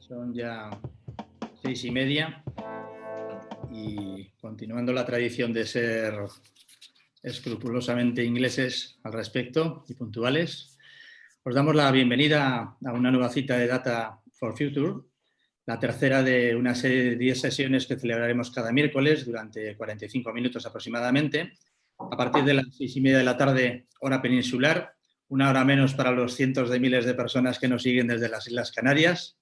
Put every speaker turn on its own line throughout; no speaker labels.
Son ya 6:30 y continuando la tradición de ser escrupulosamente ingleses al respecto y puntuales, os damos la bienvenida a una nueva cita de Data for Future, la tercera de una serie de 10 sesiones que celebraremos cada miércoles durante 45 minutos aproximadamente, a partir de las 6:30 de la tarde, hora peninsular, una hora menos para los cientos de miles de personas que nos siguen desde las Islas Canarias,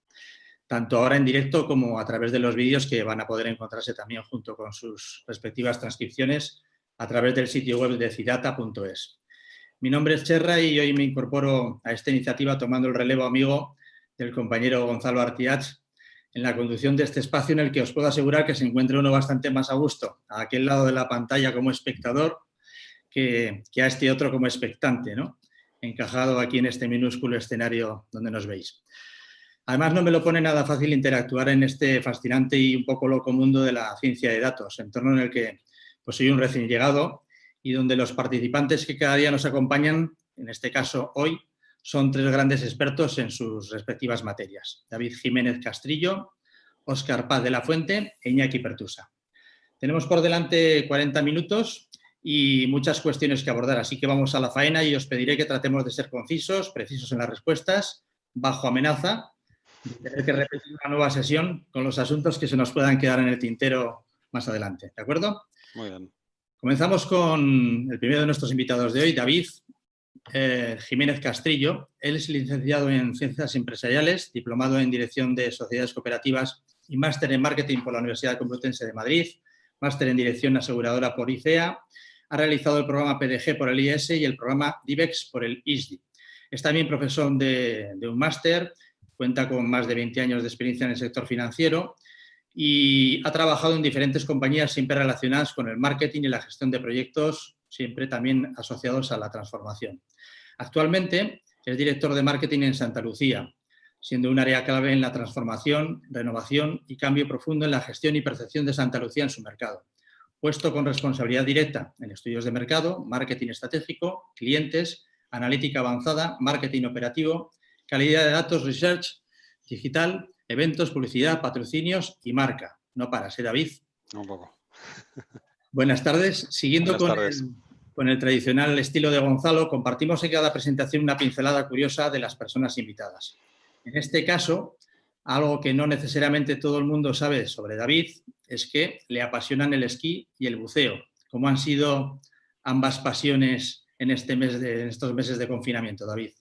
tanto ahora en directo como a través de los vídeos que van a poder encontrarse también junto con sus respectivas transcripciones a través del sitio web de cidata.es. Mi nombre es Cherra y hoy me incorporo a esta iniciativa tomando el relevo amigo del compañero Gonzalo Artiach en la conducción de este espacio en el que os puedo asegurar que se encuentra uno bastante más a gusto a aquel lado de la pantalla como espectador que a este otro como expectante, ¿no? Encajado aquí en este minúsculo escenario donde nos veis. Además, no me lo pone nada fácil interactuar en este fascinante y un poco loco mundo de la ciencia de datos, entorno en el que pues, soy un recién llegado y donde los participantes que cada día nos acompañan, en este caso hoy, son tres grandes expertos en sus respectivas materias. David Jiménez Castrillo, Óscar Paz de la Fuente e Iñaki Pertusa. Tenemos por delante 40 minutos y muchas cuestiones que abordar, así que vamos a la faena y os pediré que tratemos de ser concisos, precisos en las respuestas, bajo amenaza de tener que repetir una nueva sesión con los asuntos que se nos puedan quedar en el tintero más adelante. ¿De acuerdo?
Muy bien.
Comenzamos con el primero de nuestros invitados de hoy, David Jiménez Castrillo. Él es licenciado en Ciencias Empresariales, diplomado en Dirección de Sociedades Cooperativas y máster en Marketing por la Universidad Complutense de Madrid, máster en Dirección Aseguradora por ICEA. Ha realizado el programa PDG por el IES y el programa DIVEX por el ISDI. Es también profesor de un máster. Cuenta con más de 20 años de experiencia en el sector financiero y ha trabajado en diferentes compañías siempre relacionadas con el marketing y la gestión de proyectos, siempre también asociados a la transformación. Actualmente es director de marketing en Santa Lucía, siendo un área clave en la transformación, renovación y cambio profundo en la gestión y percepción de Santa Lucía en su mercado. Puesto con responsabilidad directa en estudios de mercado, marketing estratégico, clientes, analítica avanzada, marketing operativo, calidad de datos, research, digital, eventos, publicidad, patrocinios y marca. No paras, David.
Un poco.
Buenas tardes. Siguiendo con el tradicional estilo de Gonzalo, compartimos en cada presentación una pincelada curiosa de las personas invitadas. En este caso, algo que no necesariamente todo el mundo sabe sobre David es que le apasionan el esquí y el buceo. ¿Cómo han sido ambas pasiones en estos meses de confinamiento, David?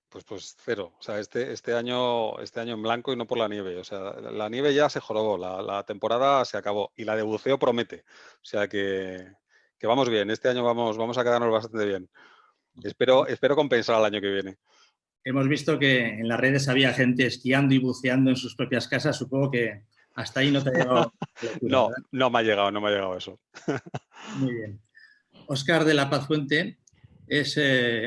Pues cero. O sea, este año en blanco y no por la nieve. O sea, la nieve ya se jorobó, la temporada se acabó y la de buceo promete. O sea que vamos bien. Este año vamos a quedarnos bastante bien. Espero compensar al año que viene.
Hemos visto que en las redes había gente esquiando y buceando en sus propias casas. Supongo que hasta ahí no te ha llegado la locura, ¿verdad?
No me ha llegado eso.
Muy bien. Óscar de la Paz Fuente es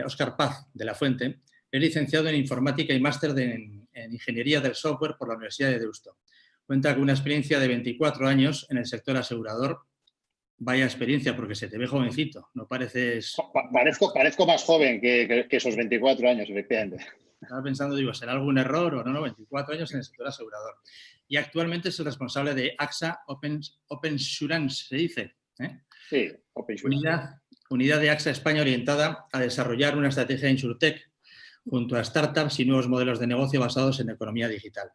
Óscar Paz de la Fuente, es licenciado en Informática y máster en Ingeniería del Software por la Universidad de Deusto. Cuenta con una experiencia de 24 años en el sector asegurador. Vaya experiencia, porque se te ve jovencito, no pareces...
Parezco más joven que esos 24 años, efectivamente.
Estaba pensando, digo, ¿será algún error o no? 24 años en el sector asegurador. Y actualmente es el responsable de AXA OpenSurance, se dice.
Sí, OpenSurance.
Unidad de AXA España orientada a desarrollar una estrategia de InsurTech junto a startups y nuevos modelos de negocio basados en economía digital.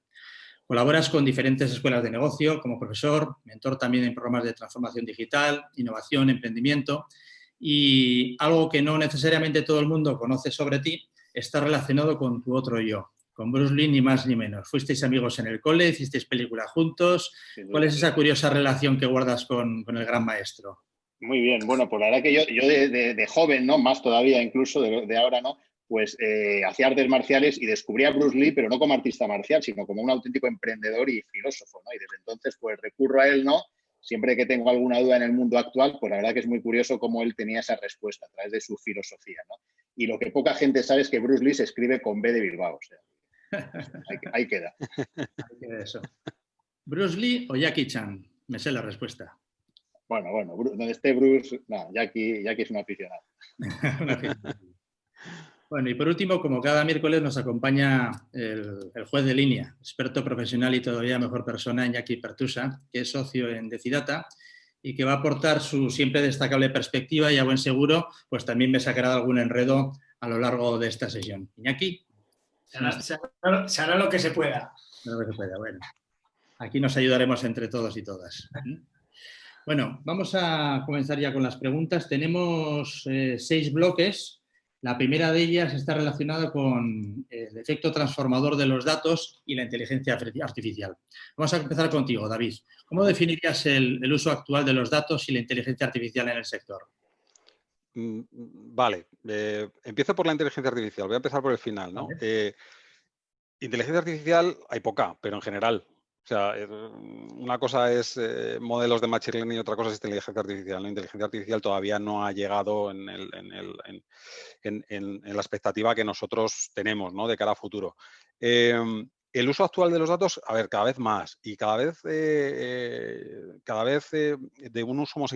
Colaboras con diferentes escuelas de negocio como profesor, mentor también en programas de transformación digital, innovación, emprendimiento, y algo que no necesariamente todo el mundo conoce sobre ti está relacionado con tu otro yo, con Bruce Lee, ni más ni menos. Fuisteis amigos en el cole, hicisteis película juntos. ¿Cuál es esa curiosa relación que guardas con el gran maestro?
Muy bien, bueno, pues la verdad que yo de joven, ¿no? Más todavía incluso de ahora, ¿no? Pues hacía artes marciales y descubrí a Bruce Lee, pero no como artista marcial, sino como un auténtico emprendedor y filósofo, ¿no? Y desde entonces, pues recurro a él, ¿no? Siempre que tengo alguna duda en el mundo actual, pues la verdad que es muy curioso cómo él tenía esa respuesta a través de su filosofía, ¿no? Y lo que poca gente sabe es que Bruce Lee se escribe con B de Bilbao, o sea, ahí queda.
Ahí queda eso. ¿Bruce Lee o Jackie Chan? Me sé la respuesta.
Bueno, donde esté Bruce, no, Jackie es un aficionado.
Bueno, y por último, como cada miércoles nos acompaña el juez de línea, experto profesional y todavía mejor persona, Iñaki Pertusa, que es socio en Decidata y que va a aportar su siempre destacable perspectiva y a buen seguro, pues también me sacará de algún enredo a lo largo de esta sesión. Iñaki.
Se hará lo que se pueda.
Lo que se pueda, bueno. Aquí nos ayudaremos entre todos y todas. Bueno, vamos a comenzar ya con las preguntas. Tenemos 6 bloques. La primera de ellas está relacionada con el efecto transformador de los datos y la inteligencia artificial. Vamos a empezar contigo, David. ¿Cómo definirías el uso actual de los datos y la inteligencia artificial en el sector?
Vale, empiezo por la inteligencia artificial. Voy a empezar por el final, ¿no?
Vale.
Inteligencia artificial hay poca, pero en general. O sea, una cosa es modelos de machine learning y otra cosa es inteligencia artificial. La inteligencia artificial todavía no ha llegado en la expectativa que nosotros tenemos, ¿no? De cara a futuro. El uso actual de los datos, a ver, cada vez más y cada vez de un uso más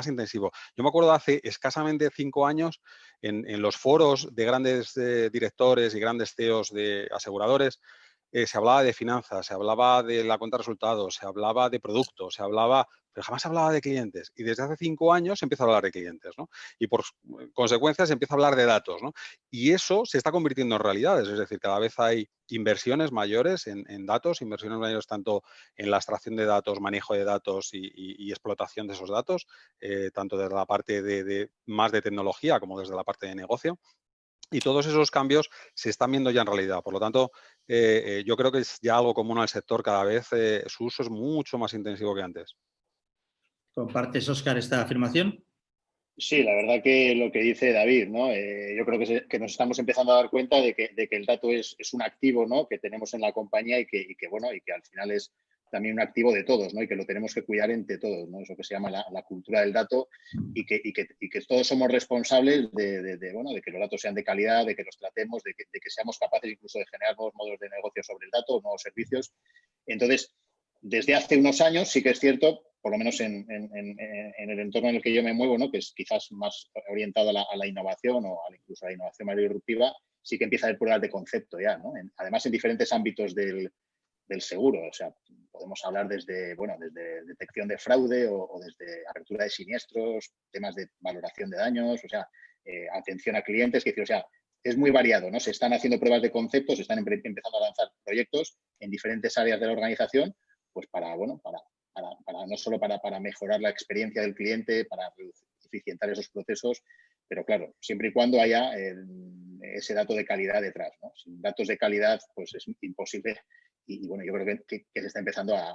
intensivo. Yo me acuerdo de hace escasamente 5 años en los foros de grandes directores y grandes CEOs de aseguradores, se hablaba de finanzas, se hablaba de la cuenta de resultados, se hablaba de productos, pero jamás se hablaba de clientes. Y desde hace 5 años se empieza a hablar de clientes, ¿no? Y por consecuencia se empieza a hablar de datos, ¿no? Y eso se está convirtiendo en realidades, es decir, cada vez hay inversiones mayores en datos, inversiones mayores tanto en la extracción de datos, manejo de datos y explotación de esos datos, tanto desde la parte más de tecnología como desde la parte de negocio. Y todos esos cambios se están viendo ya en realidad. Por lo tanto, yo creo que es ya algo común al sector. Cada vez su uso es mucho más intensivo que antes.
¿Compartes, Óscar, esta afirmación?
Sí, la verdad que lo que dice David, ¿no? Yo creo que nos estamos empezando a dar cuenta de que el dato es un activo, ¿no? Que tenemos en la compañía y que al final es también un activo de todos, ¿no? Y que lo tenemos que cuidar entre todos, ¿no? Eso que se llama la cultura del dato y que todos somos responsables de que los datos sean de calidad, de que los tratemos, de que seamos capaces incluso de generar nuevos modelos de negocio sobre el dato, nuevos servicios. Entonces, desde hace unos años sí que es cierto, por lo menos en el entorno en el que yo me muevo, ¿no? Que es quizás más orientado a la innovación o incluso a la innovación más disruptiva, sí que empieza a haber pruebas de concepto ya, ¿no? Además, en diferentes ámbitos del seguro. O sea, podemos hablar desde detección de fraude o desde apertura de siniestros, temas de valoración de daños, o sea, atención a clientes, o sea, es muy variado, ¿no? Se están haciendo pruebas de conceptos, se están empezando a lanzar proyectos en diferentes áreas de la organización, pues no solo para mejorar la experiencia del cliente, para eficientar esos procesos, pero claro, siempre y cuando haya ese dato de calidad detrás, ¿no? Sin datos de calidad, pues es imposible. Y bueno, yo creo que se está empezando a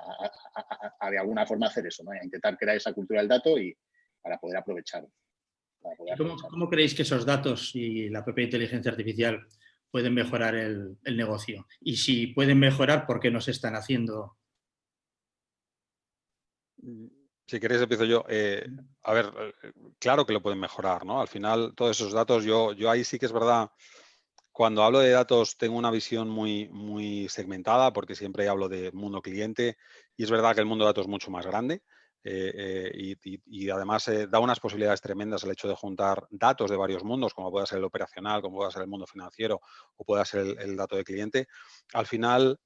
de alguna forma hacer eso, ¿no? A intentar crear esa cultura del dato y para poder aprovecharlo.
¿Cómo creéis que esos datos y la propia inteligencia artificial pueden mejorar el negocio? Y si pueden mejorar, ¿por qué no se están haciendo?
Si queréis empiezo yo. A ver, claro que lo pueden mejorar, ¿no? Al final, todos esos datos, yo ahí sí que es verdad, cuando hablo de datos tengo una visión muy, muy segmentada porque siempre hablo de mundo cliente y es verdad que el mundo de datos es mucho más grande. Y además da unas posibilidades tremendas el hecho de juntar datos de varios mundos, como pueda ser el operacional, como pueda ser el mundo financiero o pueda ser el dato de cliente. Al final,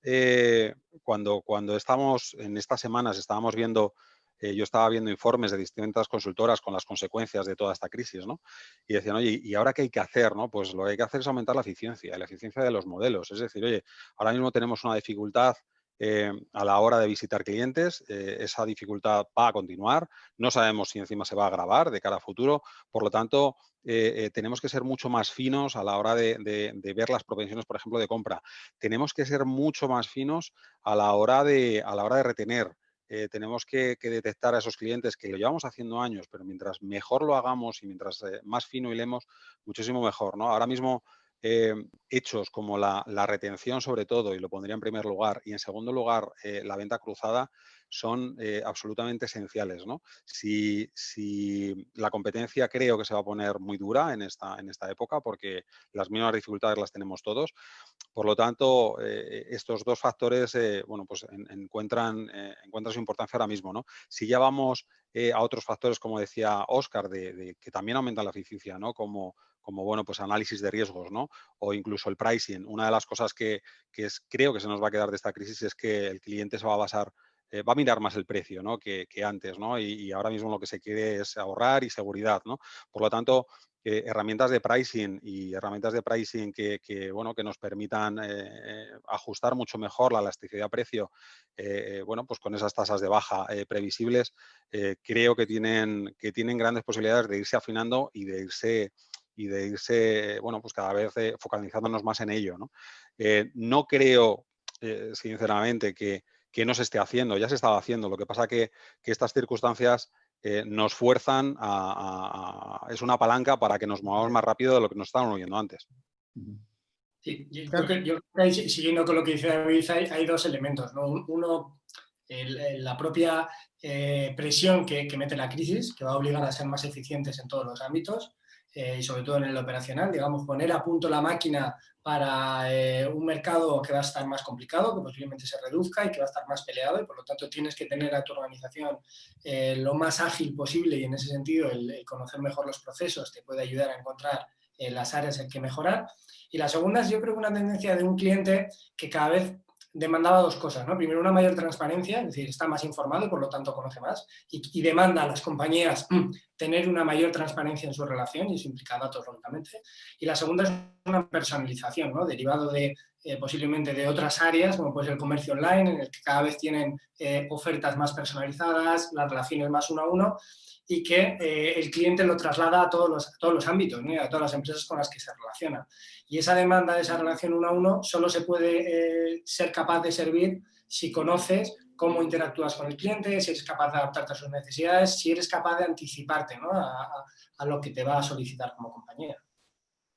cuando estamos en estas semanas, estábamos viendo, yo estaba viendo informes de distintas consultoras con las consecuencias de toda esta crisis, ¿no? Y decían, oye, ¿y ahora qué hay que hacer? ¿No? Pues lo que hay que hacer es aumentar la eficiencia de los modelos. Es decir, oye, ahora mismo tenemos una dificultad a la hora de visitar clientes, esa dificultad va a continuar, no sabemos si encima se va a agravar de cara a futuro, por lo tanto, tenemos que ser mucho más finos a la hora de ver las propensiones, por ejemplo, de compra. Tenemos que ser mucho más finos a la hora de retener. Tenemos que detectar a esos clientes que lo llevamos haciendo años, pero mientras mejor lo hagamos y mientras más fino hilemos, muchísimo mejor, ¿no? Ahora mismo hechos como la retención sobre todo, y lo pondría en primer lugar, y en segundo lugar la venta cruzada, son absolutamente esenciales, ¿no? Si la competencia creo que se va a poner muy dura en esta época porque las mismas dificultades las tenemos todos, por lo tanto, estos dos factores pues encuentran su importancia ahora mismo, ¿no? Si ya vamos a otros factores, como decía Óscar, que también aumentan la eficiencia, ¿no? Como bueno, pues análisis de riesgos, ¿no? O incluso el pricing. Una de las cosas que creo que se nos va a quedar de esta crisis es que el cliente se va a basar, va a mirar más el precio, ¿no? que antes, ¿no? Y ahora mismo lo que se quiere es ahorrar y seguridad, ¿no? Por lo tanto, herramientas de pricing y herramientas de pricing bueno, que nos permitan ajustar mucho mejor la elasticidad precio, bueno, pues con esas tasas de baja previsibles, creo que tienen grandes posibilidades de irse afinando y de irse, bueno, pues cada vez focalizándonos más en ello, ¿no? No creo, sinceramente, que no se esté haciendo, ya se estaba haciendo. Lo que pasa que estas circunstancias nos fuerzan es una palanca para que nos movamos más rápido de lo que nos estábamos moviendo antes.
Sí, yo creo que ahí, siguiendo con lo que dice David, hay dos elementos, ¿no? Uno, la propia presión que mete la crisis, que va a obligar a ser más eficientes en todos los ámbitos, y sobre todo en el operacional, digamos, poner a punto la máquina para un mercado que va a estar más complicado, que posiblemente se reduzca y que va a estar más peleado, y por lo tanto tienes que tener a tu organización lo más ágil posible, y en ese sentido el conocer mejor los procesos te puede ayudar a encontrar las áreas en que mejorar. Y la segunda es, yo creo que una tendencia de un cliente que cada vez demandaba dos cosas, ¿no? Primero, una mayor transparencia, es decir, está más informado y por lo tanto conoce más, y demanda a las compañías tener una mayor transparencia en su relación, y eso implica datos, lógicamente. Y la segunda es una personalización, ¿no? Derivado de posiblemente de otras áreas, como puede ser el comercio online, en el que cada vez tienen ofertas más personalizadas, las relaciones más uno a uno, y que el cliente lo traslada a todos los ámbitos, ¿no? A todas las empresas con las que se relaciona. Y esa demanda de esa relación uno a uno solo se puede ser capaz de servir si conoces cómo interactúas con el cliente, si eres capaz de adaptarte a sus necesidades, si eres capaz de anticiparte, ¿no? a lo que te va a solicitar como compañía.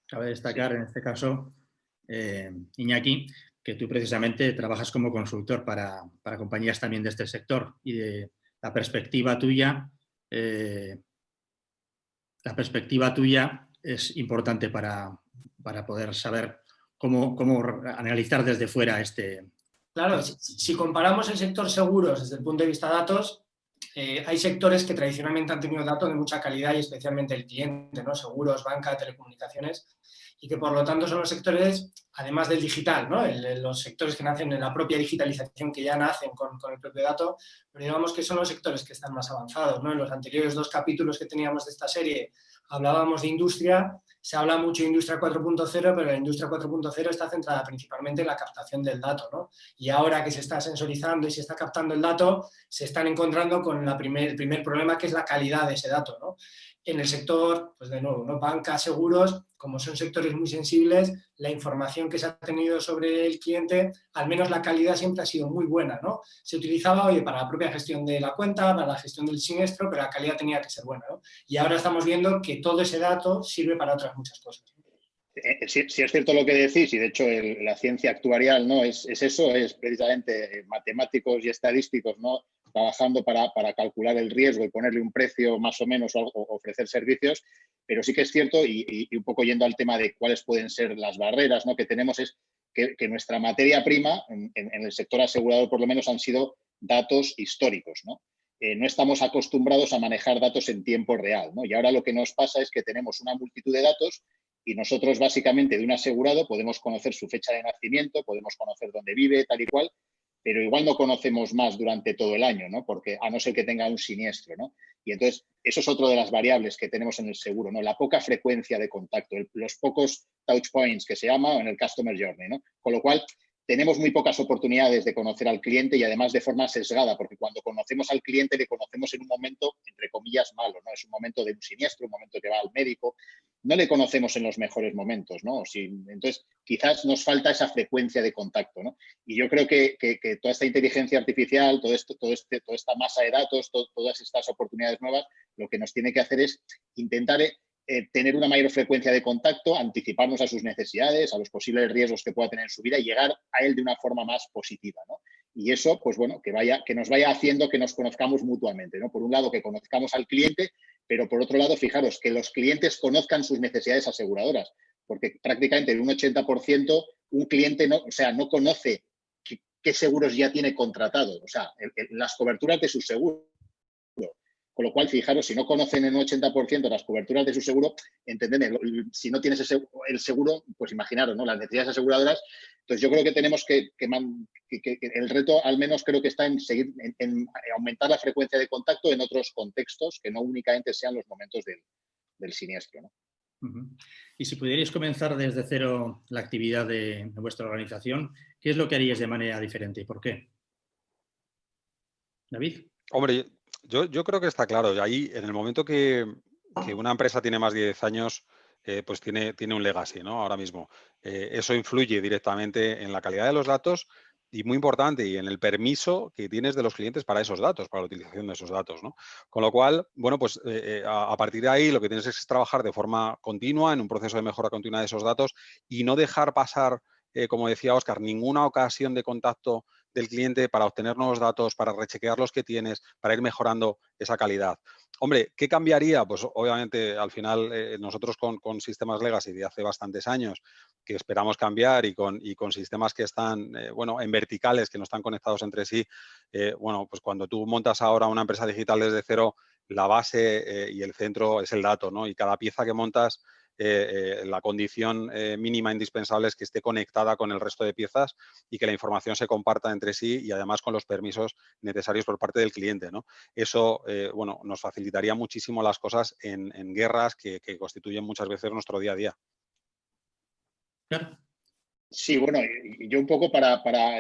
Cabe destacar en este caso, Iñaki, que tú precisamente trabajas como consultor para compañías también de este sector, y de la perspectiva tuya es importante para poder saber cómo analizar desde fuera este.
Claro, si comparamos el sector seguros desde el punto de vista de datos, hay sectores que tradicionalmente han tenido datos de mucha calidad, y especialmente el cliente, ¿no? Seguros, banca, telecomunicaciones, y que por lo tanto son los sectores, además del digital, ¿no? Los sectores que nacen en la propia digitalización, que ya nacen con el propio dato, pero digamos que son los sectores que están más avanzados, ¿no? En los anteriores dos capítulos que teníamos de esta serie hablábamos de industria. Se habla mucho de industria 4.0, pero la industria 4.0 está centrada principalmente en la captación del dato, ¿no? Y ahora que se está sensorizando y se está captando el dato, se están encontrando con el primer problema, que es la calidad de ese dato, ¿no? En el sector, pues de nuevo, ¿no? Banca, seguros, como son sectores muy sensibles, la información que se ha tenido sobre el cliente, al menos la calidad siempre ha sido muy buena, ¿no? Se utilizaba, oye, para la propia gestión de la cuenta, para la gestión del siniestro, pero la calidad tenía que ser buena, ¿no? Y ahora estamos viendo que todo ese dato sirve para otras muchas cosas, ¿no?
Sí, es cierto lo que decís, y de hecho la ciencia actuarial, ¿no? es eso, es precisamente matemáticos y estadísticos, ¿no? Trabajando para calcular el riesgo y ponerle un precio más o menos, o ofrecer servicios, pero sí que es cierto, y un poco yendo al tema de cuáles pueden ser las barreras, ¿no? que tenemos, es que nuestra materia prima, en el sector asegurador por lo menos, han sido datos históricos, ¿no? No estamos acostumbrados a manejar datos en tiempo real, ¿no? Y ahora lo que nos pasa es que tenemos una multitud de datos, y nosotros básicamente de un asegurado podemos conocer su fecha de nacimiento, podemos conocer dónde vive, tal y cual, pero igual no conocemos más durante todo el año, ¿no? Porque a no ser que tenga un siniestro, ¿no? Y entonces eso es otra de las variables que tenemos en el seguro, ¿no? La poca frecuencia de contacto, los pocos touch points que se llama en el customer journey, ¿no? Con lo cual tenemos muy pocas oportunidades de conocer al cliente, y además de forma sesgada, porque cuando conocemos al cliente le conocemos en un momento, entre comillas, malo, ¿no? Es un momento de un siniestro, un momento que va al médico, no le conocemos en los mejores momentos, ¿no? Entonces, quizás nos falta esa frecuencia de contacto, ¿no? Y yo creo que toda esta inteligencia artificial, toda esta masa de datos, todas estas oportunidades nuevas, lo que nos tiene que hacer es intentar tener una mayor frecuencia de contacto, anticiparnos a sus necesidades, a los posibles riesgos que pueda tener en su vida, y llegar a él de una forma más positiva, ¿no? Y eso, pues bueno, que nos vaya haciendo que nos conozcamos mutuamente, ¿no? Por un lado, que conozcamos al cliente, pero por otro lado, fijaros, que los clientes conozcan sus necesidades aseguradoras, porque prácticamente en un 80% un cliente no conoce qué seguros ya tiene contratado, o sea, las coberturas de su seguro. Con lo cual, fijaros, si no conocen en un 80% las coberturas de su seguro, entendedme, si no tienes el seguro, pues imaginaros, ¿no? Las necesidades aseguradoras. Entonces, yo creo que tenemos que el reto, al menos creo que está en seguir, en aumentar la frecuencia de contacto en otros contextos que no únicamente sean los momentos del siniestro, ¿no?
Y si pudierais comenzar desde cero la actividad de vuestra organización, ¿qué es lo que haríais de manera diferente y por qué? David.
Hombre, yo creo que está claro. Ahí, en el momento que una empresa tiene más de 10 años, pues tiene un legacy, ¿no? Ahora mismo. Eso influye directamente en la calidad de los datos y, muy importante, y en el permiso que tienes de los clientes para esos datos, para la utilización de esos datos, ¿no? Con lo cual, bueno, pues a partir de ahí lo que tienes es trabajar de forma continua, en un proceso de mejora continua de esos datos y no dejar pasar, como decía Óscar, ninguna ocasión de contacto del cliente para obtener nuevos datos, para rechequear los que tienes, para ir mejorando esa calidad. Hombre, ¿qué cambiaría? Pues obviamente al final nosotros con sistemas legacy de hace bastantes años que esperamos cambiar y con sistemas que están, bueno, en verticales, que no están conectados entre sí, bueno, pues cuando tú montas ahora una empresa digital desde cero, la base y el centro es el dato, ¿no? Y cada pieza que montas, la condición mínima indispensable es que esté conectada con el resto de piezas y que la información se comparta entre sí y además con los permisos necesarios por parte del cliente, ¿no? Eso, bueno, nos facilitaría muchísimo las cosas en guerras que constituyen muchas veces nuestro día a día.
Claro.
Sí, bueno, yo un poco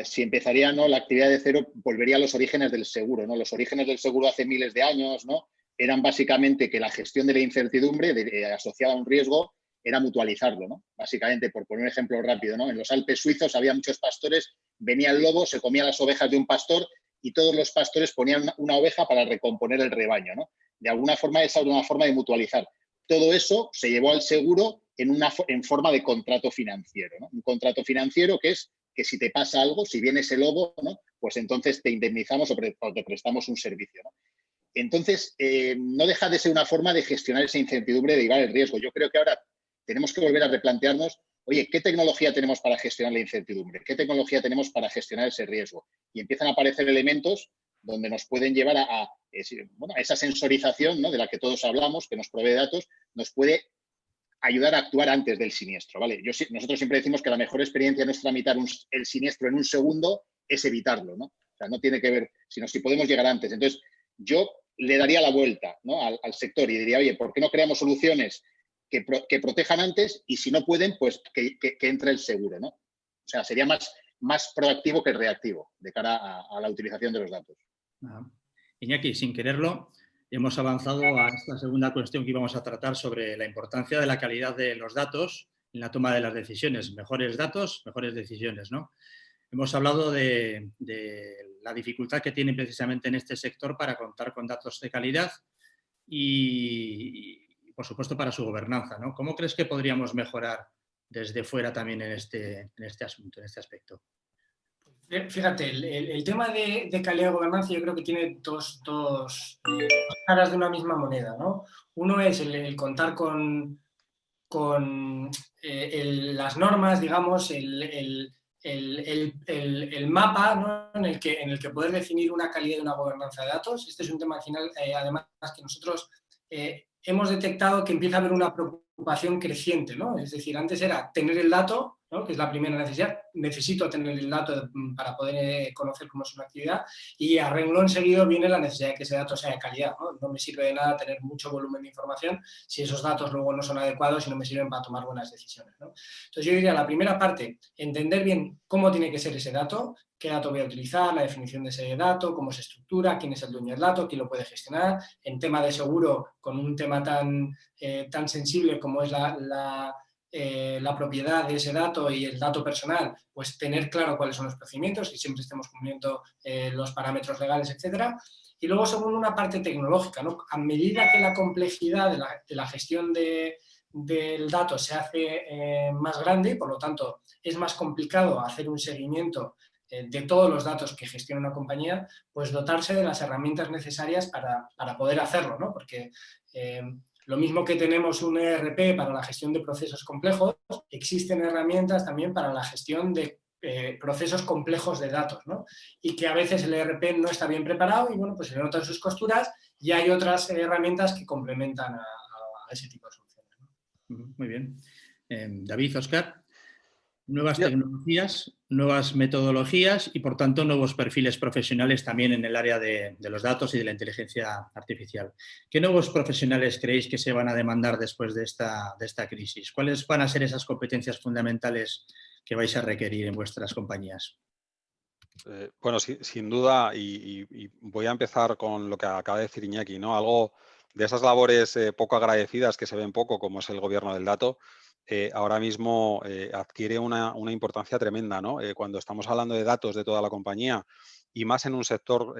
si empezaría, ¿no?, la actividad de cero, volvería a los orígenes del seguro, ¿no? Los orígenes del seguro hace miles de años, ¿no?, eran básicamente que la gestión de la incertidumbre asociada a un riesgo era mutualizarlo, ¿no? Básicamente, por poner un ejemplo rápido, ¿no? En los Alpes suizos había muchos pastores, venía el lobo, se comía las ovejas de un pastor y todos los pastores ponían una oveja para recomponer el rebaño, ¿no? De alguna forma, esa era una forma de mutualizar. Todo eso se llevó al seguro en forma de contrato financiero, ¿no? Un contrato financiero que es que si te pasa algo, si viene ese lobo, ¿no?, pues entonces te indemnizamos o te prestamos un servicio, ¿no? Entonces, no deja de ser una forma de gestionar esa incertidumbre, de derivar el riesgo. Yo creo que ahora tenemos que volver a replantearnos, oye, ¿qué tecnología tenemos para gestionar la incertidumbre? ¿Qué tecnología tenemos para gestionar ese riesgo? Y empiezan a aparecer elementos donde nos pueden llevar a esa sensorización, ¿no?, de la que todos hablamos, que nos provee datos, nos puede ayudar a actuar antes del siniestro, ¿vale? Nosotros siempre decimos que la mejor experiencia no es tramitar el siniestro en un segundo, es evitarlo, ¿no? O sea, no tiene que ver, sino si podemos llegar antes. Entonces, yo le daría la vuelta, ¿no?, al sector y diría, oye, ¿por qué no creamos soluciones que protejan antes y si no pueden, pues que entre el seguro, ¿no? O sea, sería más proactivo que reactivo de cara a la utilización de los datos.
Iñaki, sin quererlo, hemos avanzado a esta segunda cuestión que íbamos a tratar sobre la importancia de la calidad de los datos en la toma de las decisiones. Mejores datos, mejores decisiones, ¿no? Hemos hablado de la dificultad que tiene precisamente en este sector para contar con datos de calidad y por supuesto, para su gobernanza, ¿no? ¿Cómo crees que podríamos mejorar desde fuera también en este asunto, en este aspecto?
Fíjate, el tema de calidad de gobernanza yo creo que tiene dos caras de una misma moneda, ¿no? Uno es el contar con las normas, digamos, el mapa, ¿no?, en el que poder definir una calidad de una gobernanza de datos. Este es un tema al final, además, que nosotros hemos detectado que empieza a haber una preocupación creciente, ¿no? Es decir, antes era tener el dato, ¿no?, que es la primera necesidad. Necesito tener el dato para poder conocer cómo es una actividad, y a renglón seguido viene la necesidad de que ese dato sea de calidad, ¿no? No me sirve de nada tener mucho volumen de información si esos datos luego no son adecuados y no me sirven para tomar buenas decisiones, ¿no? Entonces yo diría, la primera parte, entender bien cómo tiene que ser ese dato, qué dato voy a utilizar, la definición de ese dato, cómo se estructura, quién es el dueño del dato, quién lo puede gestionar. En tema de seguro, con un tema tan sensible como es la propiedad de ese dato y el dato personal, pues tener claro cuáles son los procedimientos y siempre estemos cumpliendo los parámetros legales, etcétera. Y luego, según una parte tecnológica, ¿no? A medida que la complejidad de la gestión del dato se hace más grande y, por lo tanto, es más complicado hacer un seguimiento de todos los datos que gestiona una compañía, pues dotarse de las herramientas necesarias para poder hacerlo, ¿no? Porque lo mismo que tenemos un ERP para la gestión de procesos complejos, existen herramientas también para la gestión de procesos complejos de datos, ¿no? Y que a veces el ERP no está bien preparado y, bueno, pues se le notan sus costuras y hay otras herramientas que complementan a ese tipo de soluciones, ¿no?
Muy bien. David, Óscar. Nuevas tecnologías, nuevas metodologías y, por tanto, nuevos perfiles profesionales también en el área de los datos y de la inteligencia artificial. ¿Qué nuevos profesionales creéis que se van a demandar después de esta crisis? ¿Cuáles van a ser esas competencias fundamentales que vais a requerir en vuestras compañías?
Bueno, sin duda, y voy a empezar con lo que acaba de decir Iñaki, ¿no? Algo de esas labores poco agradecidas que se ven poco, como es el gobierno del dato, ahora mismo adquiere una importancia tremenda, ¿no? Cuando estamos hablando de datos de toda la compañía y más en un sector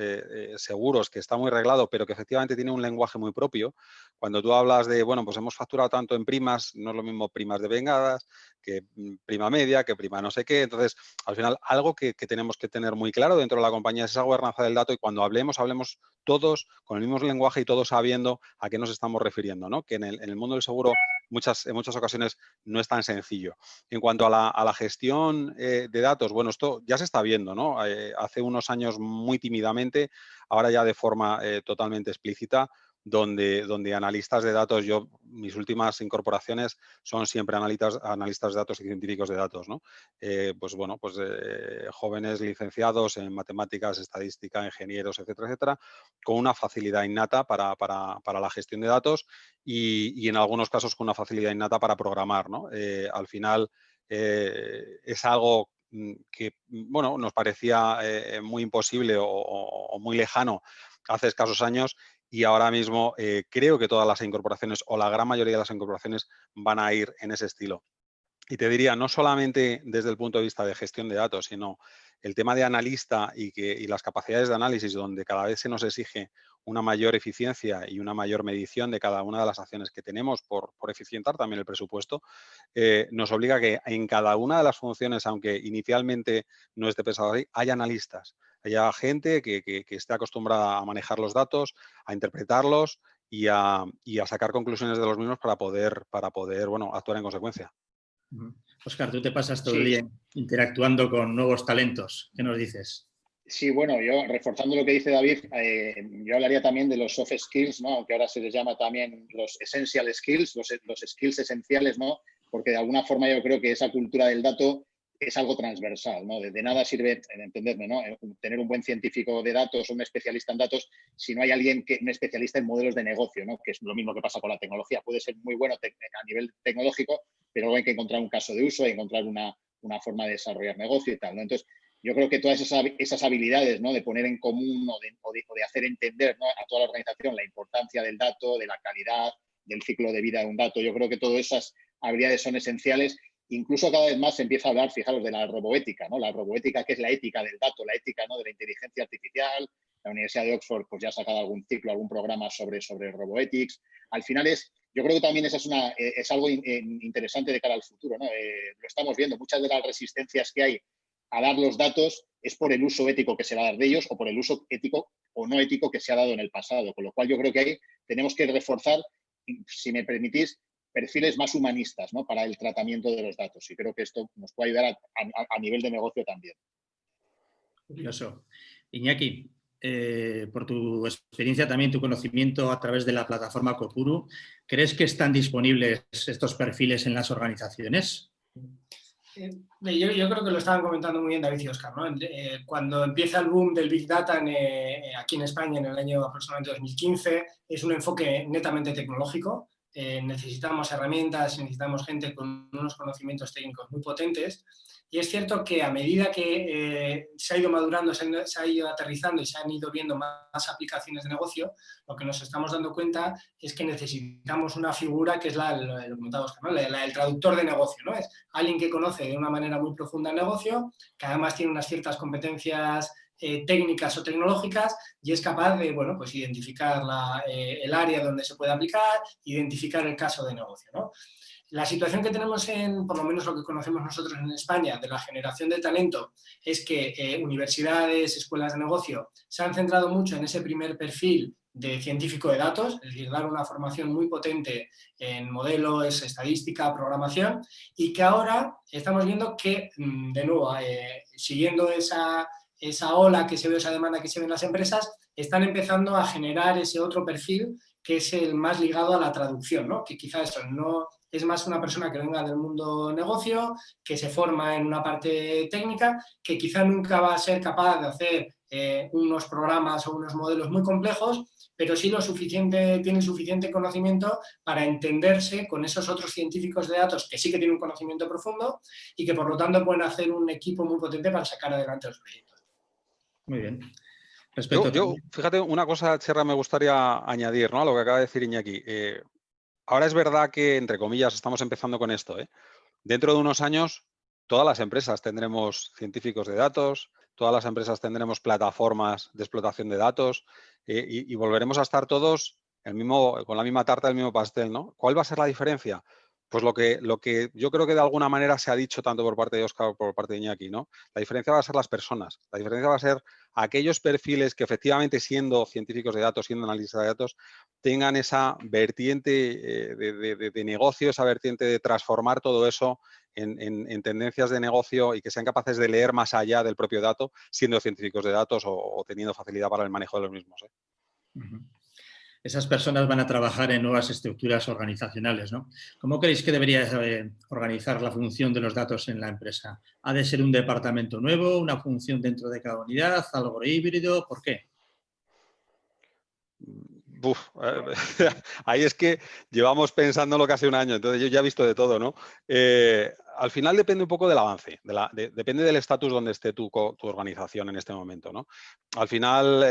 seguros que está muy reglado, pero que efectivamente tiene un lenguaje muy propio, cuando tú hablas de, bueno, pues hemos facturado tanto en primas, no es lo mismo primas de vengadas que prima media, que prima no sé qué. Entonces, al final, algo que tenemos que tener muy claro dentro de la compañía es esa gobernanza del dato y cuando hablemos todos con el mismo lenguaje y todos sabiendo a qué nos estamos refiriendo, ¿no? Que en el mundo del seguro en muchas ocasiones no es tan sencillo. En cuanto a la gestión de datos, bueno, esto ya se está viendo, ¿no? Hace unos años muy tímidamente, ahora ya de forma totalmente explícita, donde analistas de datos, mis últimas incorporaciones son siempre analistas de datos y científicos de datos, ¿no? Jóvenes licenciados en matemáticas, estadística, ingenieros, etcétera, etcétera, con una facilidad innata para la gestión de datos y en algunos casos con una facilidad innata para programar, ¿no? Al final es algo que, bueno, nos parecía muy imposible o muy lejano hace escasos años y ahora mismo creo que todas las incorporaciones o la gran mayoría de las incorporaciones van a ir en ese estilo. Y te diría, no solamente desde el punto de vista de gestión de datos, sino el tema de analista y las capacidades de análisis, donde cada vez se nos exige una mayor eficiencia y una mayor medición de cada una de las acciones que tenemos por eficientar también el presupuesto, nos obliga a que en cada una de las funciones, aunque inicialmente no esté pensado así, haya analistas, haya gente que esté acostumbrada a manejar los datos, a interpretarlos y a sacar conclusiones de los mismos para poder actuar en consecuencia.
Óscar, tú te pasas todo el
Sí.
día interactuando con nuevos talentos. ¿Qué nos dices?
Sí, bueno, yo reforzando lo que dice David, yo hablaría también de los soft skills, ¿no? Aunque ahora se les llama también los essential skills, los skills esenciales, ¿no? Porque de alguna forma yo creo que esa cultura del dato es algo transversal, ¿no? De nada sirve, entenderme, ¿no? Tener un buen científico de datos, un especialista en datos, si no hay un especialista en modelos de negocio, ¿no? Que es lo mismo que pasa con la tecnología. Puede ser muy bueno a nivel tecnológico, pero luego hay que encontrar un caso de uso, hay que encontrar una forma de desarrollar negocio y tal, ¿no? Entonces, yo creo que todas esas habilidades, ¿no? De poner en común o de hacer entender, ¿no? A toda la organización la importancia del dato, de la calidad, del ciclo de vida de un dato, yo creo que todas esas habilidades son esenciales. Incluso cada vez más se empieza a hablar, fijaros, de la roboética, ¿no? La roboética, que es la ética del dato, la ética, ¿no? De la inteligencia artificial. La Universidad de Oxford pues ya ha sacado algún ciclo, algún programa sobre roboetics. Al final yo creo que también esa es algo interesante de cara al futuro, ¿no? Lo estamos viendo, muchas de las resistencias que hay a dar los datos es por el uso ético que se va a dar de ellos o por el uso ético o no ético que se ha dado en el pasado. Con lo cual yo creo que ahí tenemos que reforzar, si me permitís, perfiles más humanistas, ¿no? Para el tratamiento de los datos. Y creo que esto nos puede ayudar a nivel de negocio también.
Curioso. Iñaki, por tu experiencia también, tu conocimiento a través de la plataforma Copuru, ¿crees que están disponibles estos perfiles en las organizaciones?
Yo creo que lo estaban comentando muy bien David y Óscar, ¿no? Cuando empieza el boom del Big Data aquí en España en el año aproximadamente 2015, es un enfoque netamente tecnológico. Necesitamos herramientas, necesitamos gente con unos conocimientos técnicos muy potentes. Y es cierto que a medida que se ha ido madurando, se ha ido aterrizando y se han ido viendo más aplicaciones de negocio, lo que nos estamos dando cuenta es que necesitamos una figura que es lo que comentaba Óscar, ¿no? El traductor de negocio, ¿no? Es alguien que conoce de una manera muy profunda el negocio, que además tiene unas ciertas competencias técnicas o tecnológicas y es capaz de, bueno, pues identificar el área donde se puede aplicar, identificar el caso de negocio, ¿no? La situación que tenemos por lo menos lo que conocemos nosotros en España, de la generación de talento, es que universidades, escuelas de negocio se han centrado mucho en ese primer perfil de científico de datos, es decir, dar una formación muy potente en modelos, estadística, programación, y que ahora estamos viendo que, de nuevo, siguiendo esa esa ola que se ve, esa demanda que se ve en las empresas, están empezando a generar ese otro perfil que es el más ligado a la traducción, ¿no? Que quizá eso no es más una persona que venga del mundo negocio, que se forma en una parte técnica, que quizá nunca va a ser capaz de hacer unos programas o unos modelos muy complejos, pero sí tiene suficiente conocimiento para entenderse con esos otros científicos de datos que sí que tienen un conocimiento profundo y que por lo tanto pueden hacer un equipo muy potente para sacar adelante los proyectos.
Muy bien.
Fíjate, una cosa, Txerra, me gustaría añadir, ¿no?, a lo que acaba de decir Iñaki. Ahora es verdad que, entre comillas, estamos empezando con esto, ¿eh? Dentro de unos años, todas las empresas tendremos científicos de datos, todas las empresas tendremos plataformas de explotación de datos y volveremos a estar todos con la misma tarta del mismo pastel, ¿no? ¿Cuál va a ser la diferencia? Pues lo que yo creo que de alguna manera se ha dicho tanto por parte de Óscar como por parte de Iñaki, ¿no? La diferencia va a ser las personas. La diferencia va a ser aquellos perfiles que efectivamente, siendo científicos de datos, siendo analistas de datos, tengan esa vertiente de negocio, esa vertiente de transformar todo eso en tendencias de negocio y que sean capaces de leer más allá del propio dato, siendo científicos de datos o teniendo facilidad para el manejo de los mismos, ¿eh?
Esas personas van a trabajar en nuevas estructuras organizacionales, ¿no? ¿Cómo creéis que debería organizar la función de los datos en la empresa? ¿Ha de ser un departamento nuevo, una función dentro de cada unidad, algo híbrido? ¿Por qué?
Ahí es que llevamos pensándolo casi un año, entonces yo ya he visto de todo, ¿no? Al final depende un poco del avance, depende del estatus donde esté tu organización en este momento, ¿no? Al final,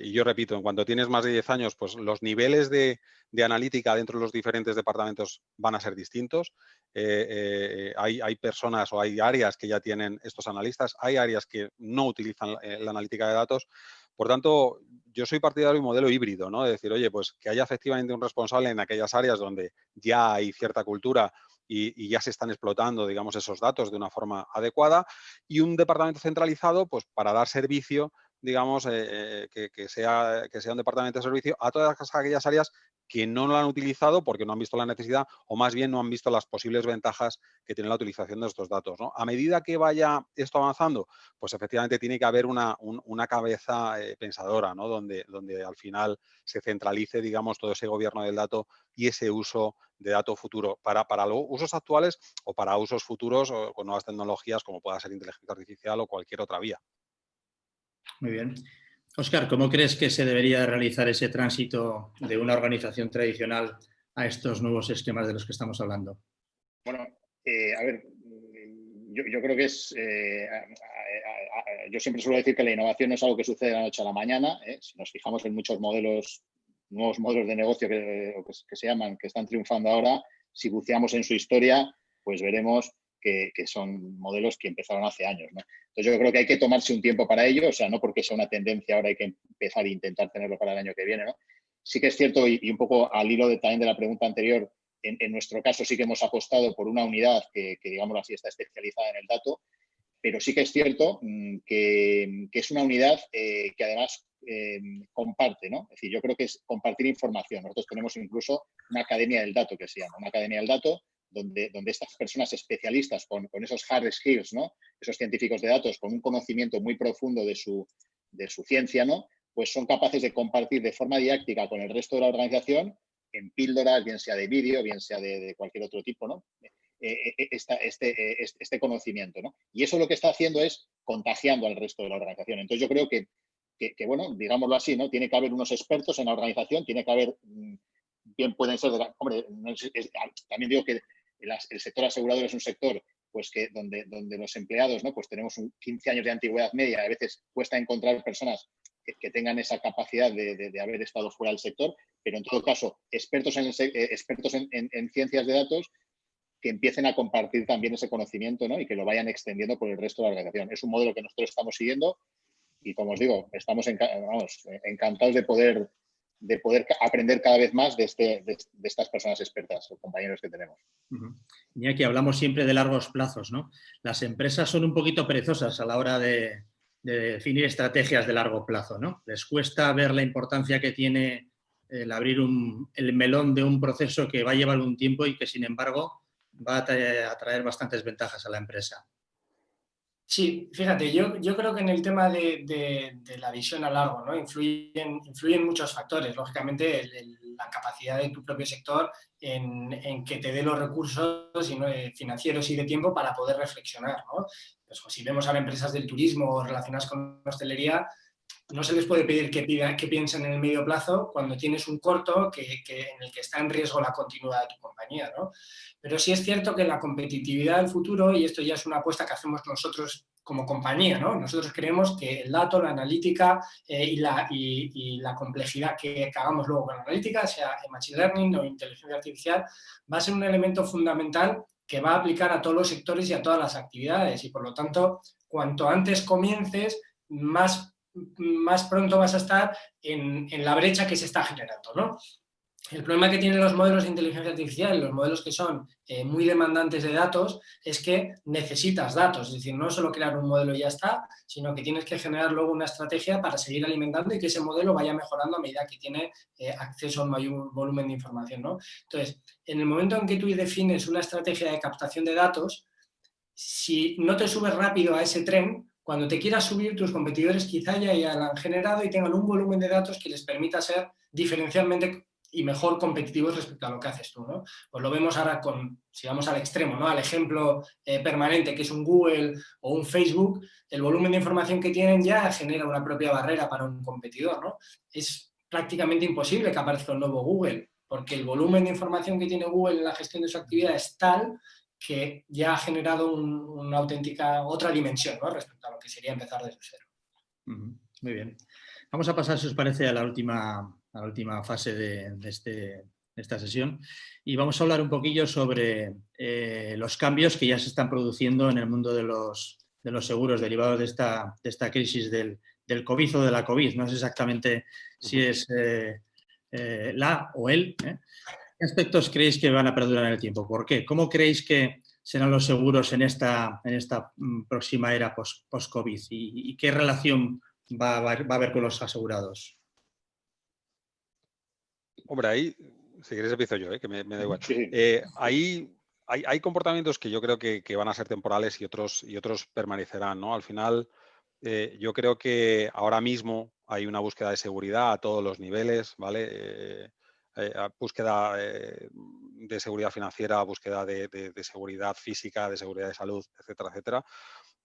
y yo repito, en cuanto tienes más de 10 años, pues los niveles de analítica dentro de los diferentes departamentos van a ser distintos. Hay personas o hay áreas que ya tienen estos analistas, hay áreas que no utilizan la analítica de datos. Por tanto, yo soy partidario de un modelo híbrido, ¿no? De decir, oye, pues que haya efectivamente un responsable en aquellas áreas donde ya hay cierta cultura y ya se están explotando, digamos, esos datos de una forma adecuada, y un departamento centralizado, pues para dar servicio, digamos, que sea un departamento de servicio a todas aquellas áreas que no lo han utilizado porque no han visto la necesidad o más bien no han visto las posibles ventajas que tiene la utilización de estos datos, ¿no? A medida que vaya esto avanzando, pues efectivamente tiene que haber una cabeza pensadora, ¿no? Donde al final se centralice, digamos, todo ese gobierno del dato y ese uso de dato futuro para los usos actuales o para usos futuros o con nuevas tecnologías como pueda ser inteligencia artificial o cualquier otra vía.
Muy bien. Óscar, ¿cómo crees que se debería realizar ese tránsito de una organización tradicional a estos nuevos esquemas de los que estamos hablando?
Bueno, a ver, yo creo que es... yo siempre suelo decir que la innovación no es algo que sucede de la noche a la mañana. Si nos fijamos en muchos nuevos modelos de negocio que se llaman, que están triunfando ahora, si buceamos en su historia, pues veremos que son modelos que empezaron hace años, ¿no? Entonces yo creo que hay que tomarse un tiempo para ello, o sea, no porque sea una tendencia ahora hay que empezar a intentar tenerlo para el año que viene, ¿no? Sí que es cierto, y un poco al hilo también de la pregunta anterior, en nuestro caso sí que hemos apostado por una unidad que digámoslo así, está especializada en el dato, pero sí que es cierto que es una unidad que además comparte, ¿no? Es decir, yo creo que es compartir información. Nosotros tenemos incluso una academia del dato que se llama, una academia del dato donde estas personas especialistas con esos hard skills, ¿no? Esos científicos de datos con un conocimiento muy profundo de su ciencia, ¿no? Pues son capaces de compartir de forma didáctica con el resto de la organización en píldoras, bien sea de vídeo, bien sea de cualquier otro tipo, ¿no? Este conocimiento, ¿no? Y eso lo que está haciendo es contagiando al resto de la organización. Entonces yo creo que bueno, digámoslo así, ¿no? Tiene que haber unos expertos en la organización, tiene que haber, bien pueden ser, hombre, también digo que el sector asegurador es un sector pues que donde los empleados, ¿no? Pues tenemos 15 años de antigüedad media, a veces cuesta encontrar personas que tengan esa capacidad de haber estado fuera del sector, pero en todo caso, expertos en ciencias de datos que empiecen a compartir también ese conocimiento, ¿no? Y que lo vayan extendiendo por el resto de la organización. Es un modelo que nosotros estamos siguiendo y, como os digo, estamos encantados de poder aprender cada vez más de estas personas expertas o compañeros que tenemos.
Y aquí hablamos siempre de largos plazos, ¿no? Las empresas son un poquito perezosas a la hora de definir estrategias de largo plazo, ¿no? Les cuesta ver la importancia que tiene el abrir el melón de un proceso que va a llevar un tiempo y que, sin embargo, va a traer bastantes ventajas a la empresa.
Sí, fíjate, yo creo que en el tema de la visión a largo, ¿no? Influyen muchos factores. Lógicamente, la capacidad de tu propio sector en que te dé los recursos financieros y de tiempo para poder reflexionar, ¿no? Pues, si vemos ahora empresas del turismo relacionadas con la hostelería, no se les puede pedir que piensen en el medio plazo cuando tienes un corto en el que está en riesgo la continuidad de tu compañía, ¿no? Pero sí es cierto que la competitividad del futuro, y esto ya es una apuesta que hacemos nosotros como compañía, ¿no? Nosotros creemos que el dato, la analítica y la complejidad que hagamos luego con la analítica, sea en Machine Learning o inteligencia artificial, va a ser un elemento fundamental que va a aplicar a todos los sectores y a todas las actividades. Y por lo tanto, cuanto antes comiences, más pronto vas a estar en la brecha que se está generando, ¿no? El problema que tienen los modelos de inteligencia artificial, los modelos que son muy demandantes de datos, es que necesitas datos. Es decir, no solo crear un modelo y ya está, sino que tienes que generar luego una estrategia para seguir alimentando y que ese modelo vaya mejorando a medida que tiene acceso a un mayor volumen de información, ¿no? Entonces, en el momento en que tú defines una estrategia de captación de datos, si no te subes rápido a ese tren, cuando te quieras subir, tus competidores quizá ya la han generado y tengan un volumen de datos que les permita ser diferencialmente y mejor competitivos respecto a lo que haces tú, ¿no? Pues lo vemos ahora si vamos al extremo, ¿no? Al ejemplo permanente que es un Google o un Facebook, el volumen de información que tienen ya genera una propia barrera para un competidor, ¿no? Es prácticamente imposible que aparezca un nuevo Google, porque el volumen de información que tiene Google en la gestión de su actividad es tal que ya ha generado una auténtica otra dimensión, ¿no? Respecto a lo que sería empezar desde cero.
Muy bien. Vamos a pasar, si os parece, a la última fase de esta sesión y vamos a hablar un poquillo sobre los cambios que ya se están produciendo en el mundo de los seguros derivados de esta crisis del COVID o de la COVID. No sé exactamente si es la o el. ¿Qué aspectos creéis que van a perdurar en el tiempo? ¿Por qué? ¿Cómo creéis que serán los seguros en esta próxima era post-COVID? ¿Y qué relación va a haber con los asegurados?
Hombre, ahí, si queréis empiezo yo, que me da igual.
Sí.
Ahí hay comportamientos que yo creo que van a ser temporales y otros permanecerán, ¿no? Al final, yo creo que ahora mismo hay una búsqueda de seguridad a todos los niveles, ¿vale? Búsqueda de seguridad financiera, búsqueda de seguridad física, de seguridad de salud, etcétera, etcétera.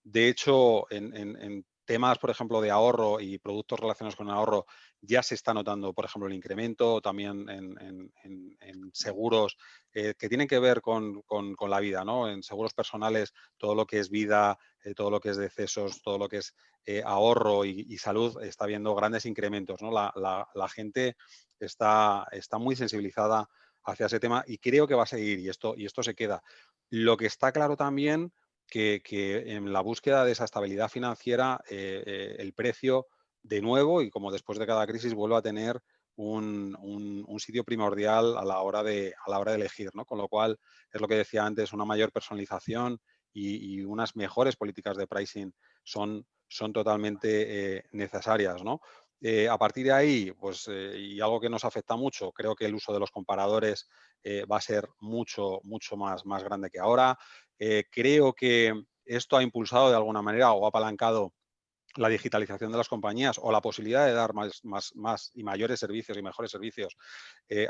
De hecho, en temas, por ejemplo, de ahorro y productos relacionados con el ahorro, ya se está notando, por ejemplo, el incremento, también en seguros que tienen que ver con la vida, ¿no? En seguros personales, todo lo que es vida, todo lo que es decesos, todo lo que es ahorro y salud, está viendo grandes incrementos, ¿no? La gente está muy sensibilizada hacia ese tema y creo que va a seguir y esto se queda. Lo que está claro también que en la búsqueda de esa estabilidad financiera el precio de nuevo y como después de cada crisis vuelve a tener un sitio primordial a la hora de elegir, ¿no? Con lo cual, es lo que decía antes, una mayor personalización y unas mejores políticas de pricing son totalmente necesarias, ¿no? A partir de ahí, pues, y algo que nos afecta mucho, creo que el uso de los comparadores va a ser mucho más grande que ahora. Creo que esto ha impulsado de alguna manera o ha apalancado la digitalización de las compañías o la posibilidad de dar más y mayores servicios y mejores servicios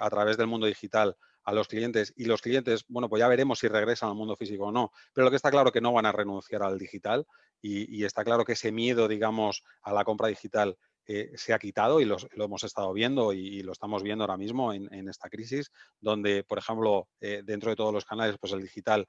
a través del mundo digital a los clientes. Y los clientes, bueno, pues ya veremos si regresan al mundo físico o no. Pero lo que está claro es que no van a renunciar al digital y está claro que ese miedo, digamos, a la compra digital se ha quitado y lo hemos estado viendo y lo estamos viendo ahora mismo en esta crisis, donde, por ejemplo, dentro de todos los canales, pues el digital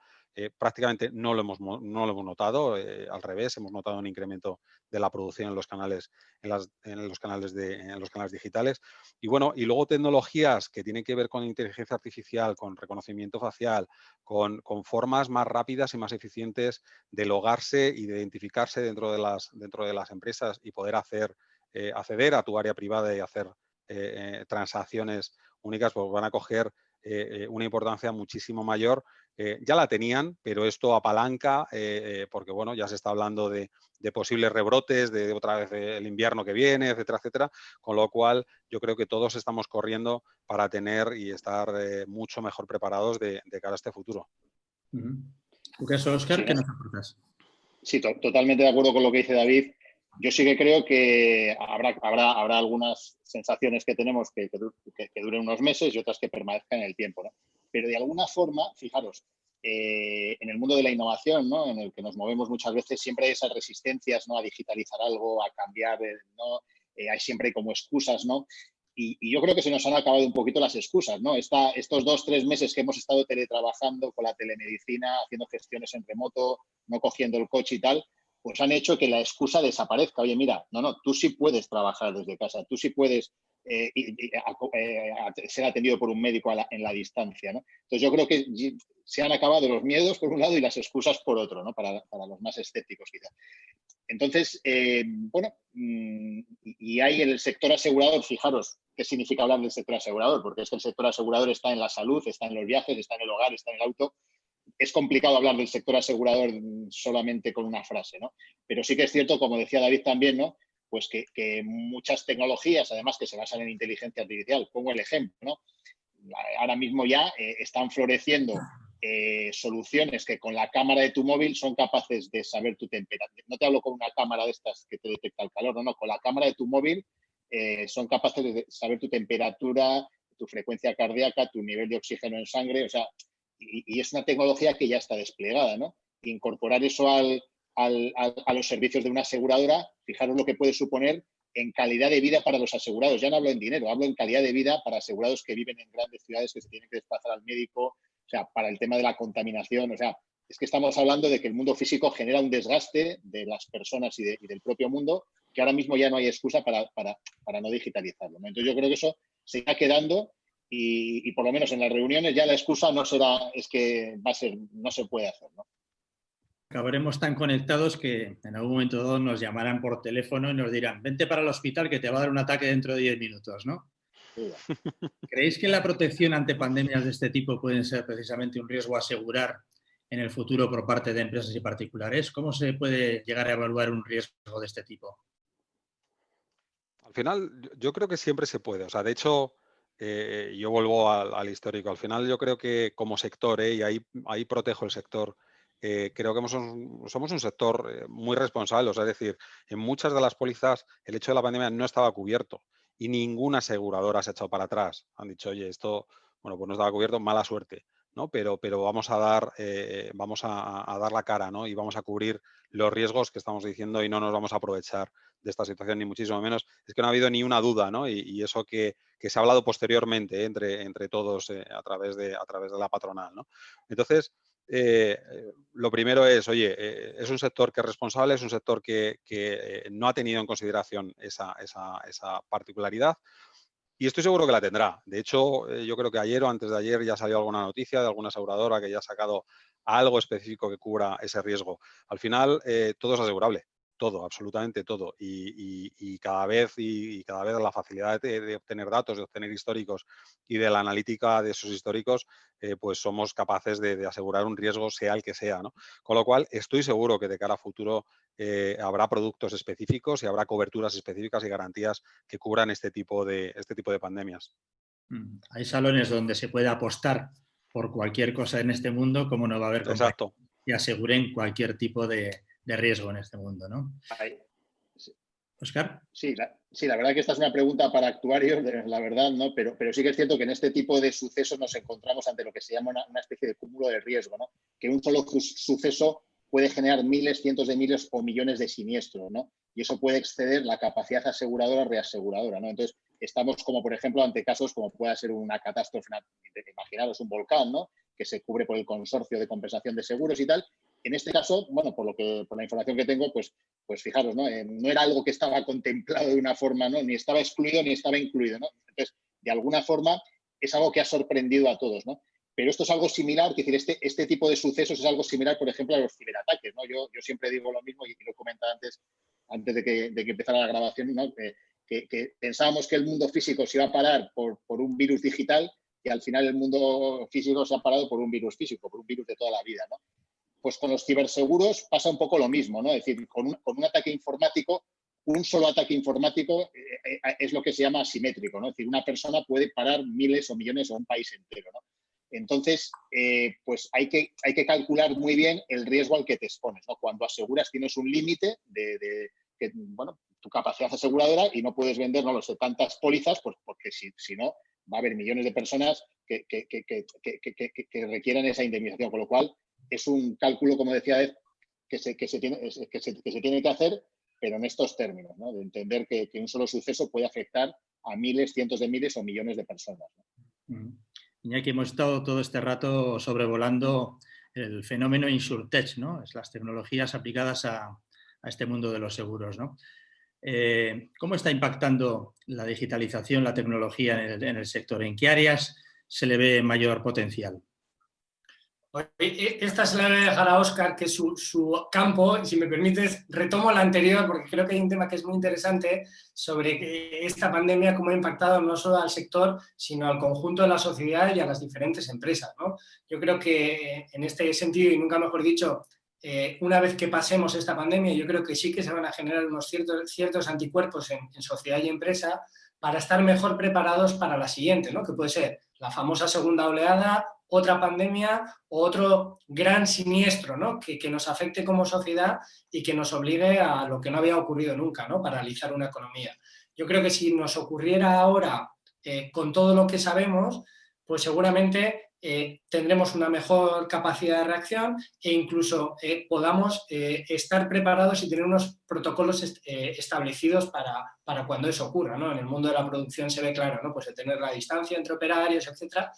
prácticamente no lo hemos notado, al revés, hemos notado un incremento de la producción en los canales, en los canales digitales. Y bueno, y luego tecnologías que tienen que ver con inteligencia artificial, con reconocimiento facial, con formas más rápidas y más eficientes de logarse y de identificarse dentro de las empresas y poder acceder a tu área privada y hacer transacciones únicas, pues van a coger una importancia muchísimo mayor. Ya la tenían, pero esto apalanca porque bueno, ya se está hablando de posibles rebrotes, de otra vez el invierno que viene, etcétera, etcétera, con lo cual yo creo que todos estamos corriendo para tener y estar mucho mejor preparados de cara a este futuro.
¿Tu caso, Óscar, qué nos aportas?
Sí, totalmente de acuerdo con lo que dice David. Yo sí que creo que habrá algunas sensaciones que tenemos que duren unos meses y otras que permanezcan en el tiempo, ¿no? Pero de alguna forma, fijaros, en el mundo de la innovación, ¿no?, en el que nos movemos muchas veces, siempre hay esas resistencias, ¿no?, a digitalizar algo, a cambiar, ¿no? Hay siempre como excusas, ¿no? Y yo creo que se nos han acabado un poquito las excusas, ¿no? Estos 2-3 meses que hemos estado teletrabajando con la telemedicina, haciendo gestiones en remoto, no cogiendo el coche y tal, pues han hecho que la excusa desaparezca. Oye, mira, no, tú sí puedes trabajar desde casa, tú sí puedes ser atendido por un médico en la distancia, ¿no? Entonces yo creo que se han acabado los miedos por un lado y las excusas por otro, ¿no? Para los más escépticos quizás. Entonces, bueno, y hay el sector asegurador, fijaros qué significa hablar del sector asegurador, porque es que el sector asegurador está en la salud, está en los viajes, está en el hogar, está en el auto. Es complicado hablar del sector asegurador solamente con una frase, ¿no? Pero sí que es cierto, como decía David también, ¿no?, pues que muchas tecnologías, además que se basan en inteligencia artificial, pongo el ejemplo, ¿no? Ahora mismo ya están floreciendo soluciones que con la cámara de tu móvil son capaces de saber tu temperatura. No te hablo con una cámara de estas que te detecta el calor, no, con la cámara de tu móvil son capaces de saber tu temperatura, tu frecuencia cardíaca, tu nivel de oxígeno en sangre, o sea, y es una tecnología que ya está desplegada, ¿no? Incorporar eso a los servicios de una aseguradora, fijaros lo que puede suponer en calidad de vida para los asegurados. Ya no hablo en dinero, hablo en calidad de vida para asegurados que viven en grandes ciudades, que se tienen que desplazar al médico, o sea, para el tema de la contaminación, o sea, es que estamos hablando de que el mundo físico genera un desgaste de las personas y del propio mundo, que ahora mismo ya no hay excusa para no digitalizarlo, ¿no? Entonces yo creo que eso se está quedando y por lo menos en las reuniones ya la excusa no será, es que va a ser, no se puede hacer, ¿no?
Acabaremos tan conectados que en algún momento dado nos llamarán por teléfono y nos dirán, vente para el hospital que te va a dar un ataque dentro de 10 minutos, ¿no?
Sí.
¿Creéis que la protección ante pandemias de este tipo pueden ser precisamente un riesgo a asegurar en el futuro por parte de empresas y particulares? ¿Cómo se puede llegar a evaluar un riesgo de este tipo?
Al final, yo creo que siempre se puede. O sea, de hecho, yo vuelvo al histórico. Al final, yo creo que como sector, y ahí protejo el sector, creo que somos un sector muy responsable. O sea, es decir, en muchas de las pólizas el hecho de la pandemia no estaba cubierto y ninguna aseguradora se ha echado para atrás. Han dicho, oye, esto, bueno, pues no estaba cubierto, mala suerte, ¿no? Pero vamos a dar, a dar la cara, ¿no? Y vamos a cubrir los riesgos que estamos diciendo y no nos vamos a aprovechar de esta situación, ni muchísimo menos. Es que no ha habido ni una duda, ¿no? Y eso que se ha hablado posteriormente entre todos a través de la patronal, ¿no? Entonces, lo primero es, oye, es un sector que es responsable, es un sector que no ha tenido en consideración esa particularidad. Y estoy seguro que la tendrá. De hecho, yo creo que ayer o antes de ayer ya salió alguna noticia de alguna aseguradora que ya ha sacado algo específico que cubra ese riesgo. Al final, todo es asegurable. Todo, absolutamente todo. Y cada vez la facilidad de obtener datos, de obtener históricos y de la analítica de esos históricos, pues somos capaces de asegurar un riesgo, sea el que sea, ¿no? Con lo cual, estoy seguro que de cara a futuro habrá productos específicos y habrá coberturas específicas y garantías que cubran este tipo de pandemias.
Hay salones donde se puede apostar por cualquier cosa en este mundo, como no va a haber compañías
Exacto.
que aseguren cualquier tipo de riesgo en este mundo, ¿no?
Ahí.
Óscar.
Sí, la verdad que esta es una pregunta para actuarios, la verdad, ¿no? Pero sí que es cierto que en este tipo de sucesos nos encontramos ante lo que se llama una especie de cúmulo de riesgo, ¿no? Que un solo suceso puede generar miles, cientos de miles o millones de siniestros, ¿no? Y eso puede exceder la capacidad aseguradora reaseguradora, ¿no? Entonces, estamos como, por ejemplo, ante casos como pueda ser una catástrofe, imaginaros un volcán, ¿no?, que se cubre por el consorcio de compensación de seguros y tal. En este caso, bueno, por la información que tengo, pues fijaros, ¿no? No era algo que estaba contemplado de una forma, ¿no? Ni estaba excluido ni estaba incluido, ¿no? Entonces, de alguna forma, es algo que ha sorprendido a todos, ¿no? Pero esto es algo similar, es decir, este tipo de sucesos es algo similar, por ejemplo, a los ciberataques, ¿no? Yo siempre digo lo mismo y lo comentaba antes de que empezara la grabación, ¿no? Que pensábamos que el mundo físico se iba a parar por un virus digital y al final el mundo físico se ha parado por un virus físico, por un virus de toda la vida, ¿no? Pues con los ciberseguros pasa un poco lo mismo, ¿no? Es decir, con un ataque informático, un solo ataque informático es lo que se llama asimétrico, ¿no? Es decir, una persona puede parar miles o millones o un país entero, ¿no? Entonces, pues hay que calcular muy bien el riesgo al que te expones, ¿no? Cuando aseguras tienes un límite de bueno, tu capacidad aseguradora y no puedes vender, no lo sé, tantas pólizas, pues porque si no, va a haber millones de personas que requieran esa indemnización, con lo cual es un cálculo, como decía Ed, que se tiene que hacer, pero en estos términos, ¿no? De entender que un solo suceso puede afectar a miles, cientos de miles o millones de personas, ¿no?
Iñaki, hemos estado todo este rato sobrevolando el fenómeno InsurTech, ¿no? Es las tecnologías aplicadas a este mundo de los seguros, ¿no? ¿Cómo está impactando la digitalización, la tecnología en el sector? ¿En qué áreas se le ve mayor potencial?
Esta se la voy a dejar a Óscar, que es su campo, y si me permites, retomo la anterior, porque creo que hay un tema que es muy interesante sobre esta pandemia, cómo ha impactado no solo al sector, sino al conjunto de la sociedad y a las diferentes empresas, ¿no? Yo creo que en este sentido, y nunca mejor dicho, una vez que pasemos esta pandemia, yo creo que sí que se van a generar unos ciertos anticuerpos en sociedad y empresa para estar mejor preparados para la siguiente, ¿no? Que puede ser la famosa segunda oleada, otra pandemia o otro gran siniestro, ¿no? que nos afecte como sociedad y que nos obligue a lo que no había ocurrido nunca, ¿no? Paralizar una economía. Yo creo que si nos ocurriera ahora con todo lo que sabemos, pues seguramente tendremos una mejor capacidad de reacción e incluso podamos estar preparados y tener unos protocolos establecidos para cuando eso ocurra, ¿no? En el mundo de la producción se ve claro, ¿no? Pues el tener la distancia entre operarios, etcétera.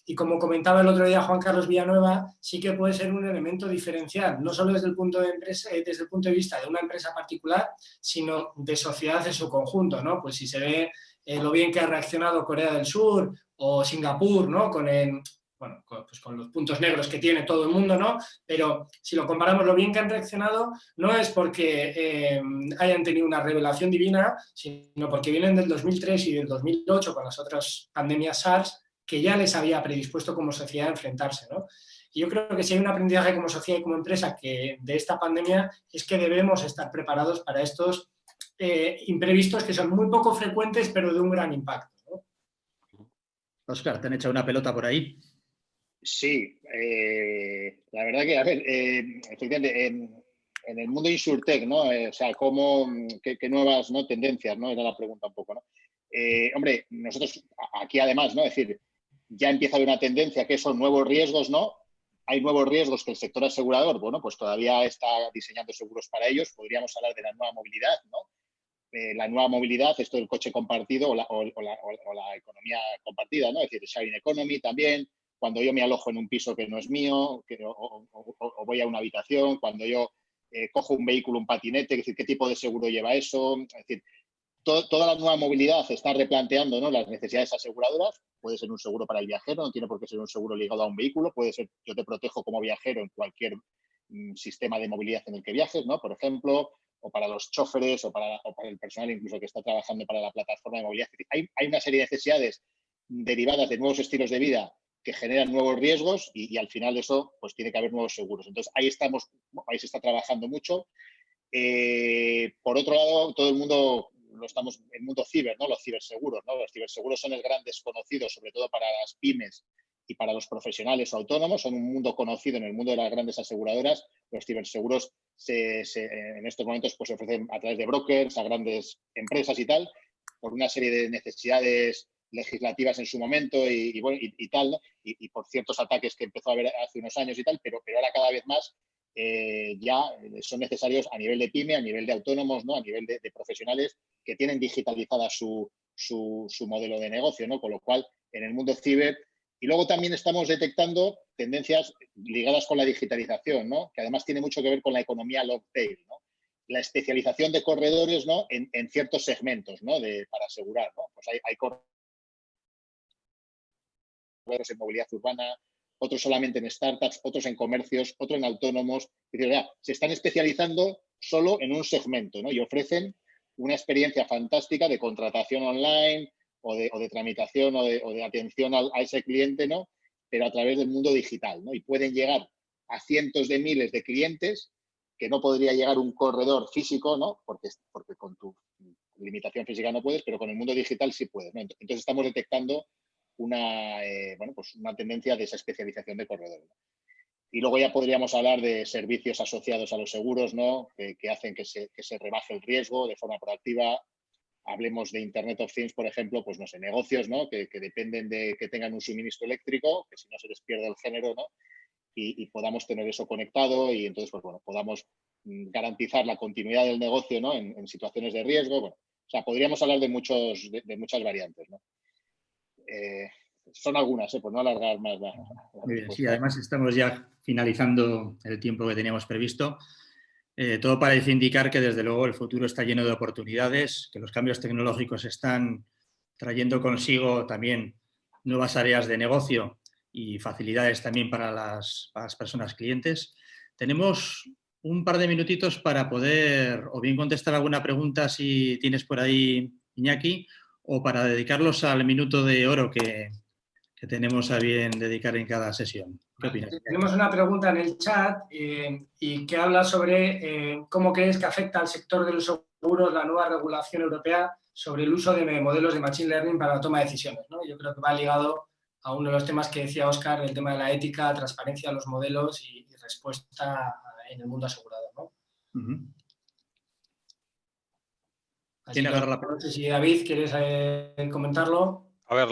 Y como comentaba el otro día Juan Carlos Villanueva, sí que puede ser un elemento diferencial, no solo desde el punto de vista de una empresa particular, sino de sociedad en su conjunto, ¿no? Pues si se ve lo bien que ha reaccionado Corea del Sur o Singapur, ¿no? Pues con los puntos negros que tiene todo el mundo, ¿no? Pero si lo comparamos, lo bien que han reaccionado no es porque hayan tenido una revelación divina, sino porque vienen del 2003 y del 2008 con las otras pandemias SARS, que ya les había predispuesto como sociedad a enfrentarse, ¿no? Y yo creo que si hay un aprendizaje como sociedad y como empresa que de esta pandemia es que debemos estar preparados para estos imprevistos que son muy poco frecuentes pero de un gran impacto, ¿no?
Óscar, ¿te han echado una pelota por ahí?
Sí, la verdad que, a ver, efectivamente, en el mundo InsurTech, ¿no? O sea, qué nuevas, ¿no? Tendencias, ¿no? Era la pregunta un poco, ¿no? Hombre, nosotros aquí además, ¿no? Es decir, ya empieza a haber una tendencia que son nuevos riesgos, ¿no? Hay nuevos riesgos que el sector asegurador, bueno, pues todavía está diseñando seguros para ellos. Podríamos hablar de la nueva movilidad, ¿no? La nueva movilidad, esto del coche compartido o la economía compartida, ¿no? Es decir, sharing economy también, cuando yo me alojo en un piso que no es mío, o voy a una habitación, cuando yo cojo un vehículo, un patinete, es decir, qué tipo de seguro lleva eso, es decir, toda la nueva movilidad se está replanteando, ¿no? Las necesidades aseguradoras. Puede ser un seguro para el viajero, no tiene por qué ser un seguro ligado a un vehículo, puede ser yo te protejo como viajero en cualquier sistema de movilidad en el que viajes, ¿no? Por ejemplo, o para los choferes o para el personal incluso que está trabajando para la plataforma de movilidad. Hay una serie de necesidades derivadas de nuevos estilos de vida que generan nuevos riesgos y al final de eso pues tiene que haber nuevos seguros. Entonces ahí se está trabajando mucho. Por otro lado, todo el mundo el mundo ciber, ¿no? Los ciberseguros, ¿no? Los ciberseguros son el gran desconocido, sobre todo para las pymes y para los profesionales o autónomos. Son un mundo conocido en el mundo de las grandes aseguradoras. Los ciberseguros en estos momentos pues, se ofrecen a través de brokers a grandes empresas y tal, por una serie de necesidades legislativas en su momento y tal, ¿no? Y por ciertos ataques que empezó a haber hace unos años y tal, pero ahora cada vez más ya son necesarios a nivel de pyme, a nivel de autónomos, ¿no? A nivel de profesionales que tienen digitalizada su modelo de negocio, ¿no? Con lo cual, en el mundo ciber. Y luego también estamos detectando tendencias ligadas con la digitalización, ¿no? Que además tiene mucho que ver con la economía long tail, ¿no? La especialización de corredores, ¿no? En ciertos segmentos, ¿no? Para asegurar, ¿no? Pues hay corredores en movilidad urbana, otros solamente en startups, otros en comercios, otros en autónomos. Es decir, ya, se están especializando solo en un segmento, ¿no? Y ofrecen una experiencia fantástica de contratación online o de tramitación o de atención a ese cliente, ¿no? Pero a través del mundo digital, ¿no? Y pueden llegar a cientos de miles de clientes que no podría llegar un corredor físico, ¿no? Porque con tu limitación física no puedes, pero con el mundo digital sí puedes, ¿no? Entonces estamos detectando pues una tendencia de esa especialización de corredores, ¿no? Y luego ya podríamos hablar de servicios asociados a los seguros, ¿no? Que hacen que se rebaje el riesgo de forma proactiva. Hablemos de Internet of Things, por ejemplo, pues no sé, negocios, ¿no? Que dependen de que tengan un suministro eléctrico, que si no se les pierde el género, ¿no? Y podamos tener eso conectado y entonces, pues bueno, podamos garantizar la continuidad del negocio, ¿no? En situaciones de riesgo. Bueno, o sea, podríamos hablar de muchas variantes, ¿no? Son algunas, por no alargar más la
Muy bien, sí, además estamos ya finalizando el tiempo que teníamos previsto. Todo parece indicar que desde luego el futuro está lleno de oportunidades, que los cambios tecnológicos están trayendo consigo también nuevas áreas de negocio y facilidades también para las personas clientes. Tenemos un par de minutitos para poder o bien contestar alguna pregunta si tienes por ahí, Iñaki, o para dedicarlos al minuto de oro que tenemos a bien dedicar en cada sesión. ¿Qué opinas?
Tenemos una pregunta en el chat y que habla sobre cómo crees que afecta al sector de los seguros la nueva regulación europea sobre el uso de modelos de Machine Learning para la toma de decisiones, ¿no? Yo creo que va ligado a uno de los temas que decía Óscar, el tema de la ética, transparencia de los modelos y respuesta en el mundo asegurado, ¿no?
¿Quién agarra la
pregunta? No sé si David, ¿quieres comentarlo?
A ver,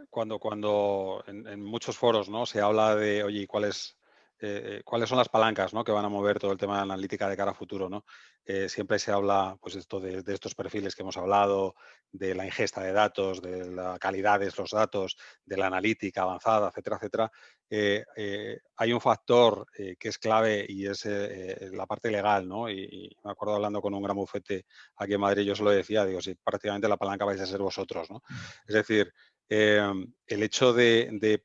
cuando en muchos foros, ¿no? Se habla de, oye, ¿cuáles son las palancas, ¿no? Que van a mover todo el tema de la analítica de cara a futuro, ¿no? Siempre se habla, pues, de estos perfiles que hemos hablado, de la ingesta de datos, de la calidad de los datos, de la analítica avanzada, etcétera, etcétera. Hay un factor que es clave y es la parte legal, ¿no? Y me acuerdo hablando con un gran bufete aquí en Madrid, yo se lo decía, digo, sí, prácticamente la palanca vais a ser vosotros, ¿no? Es decir, el hecho de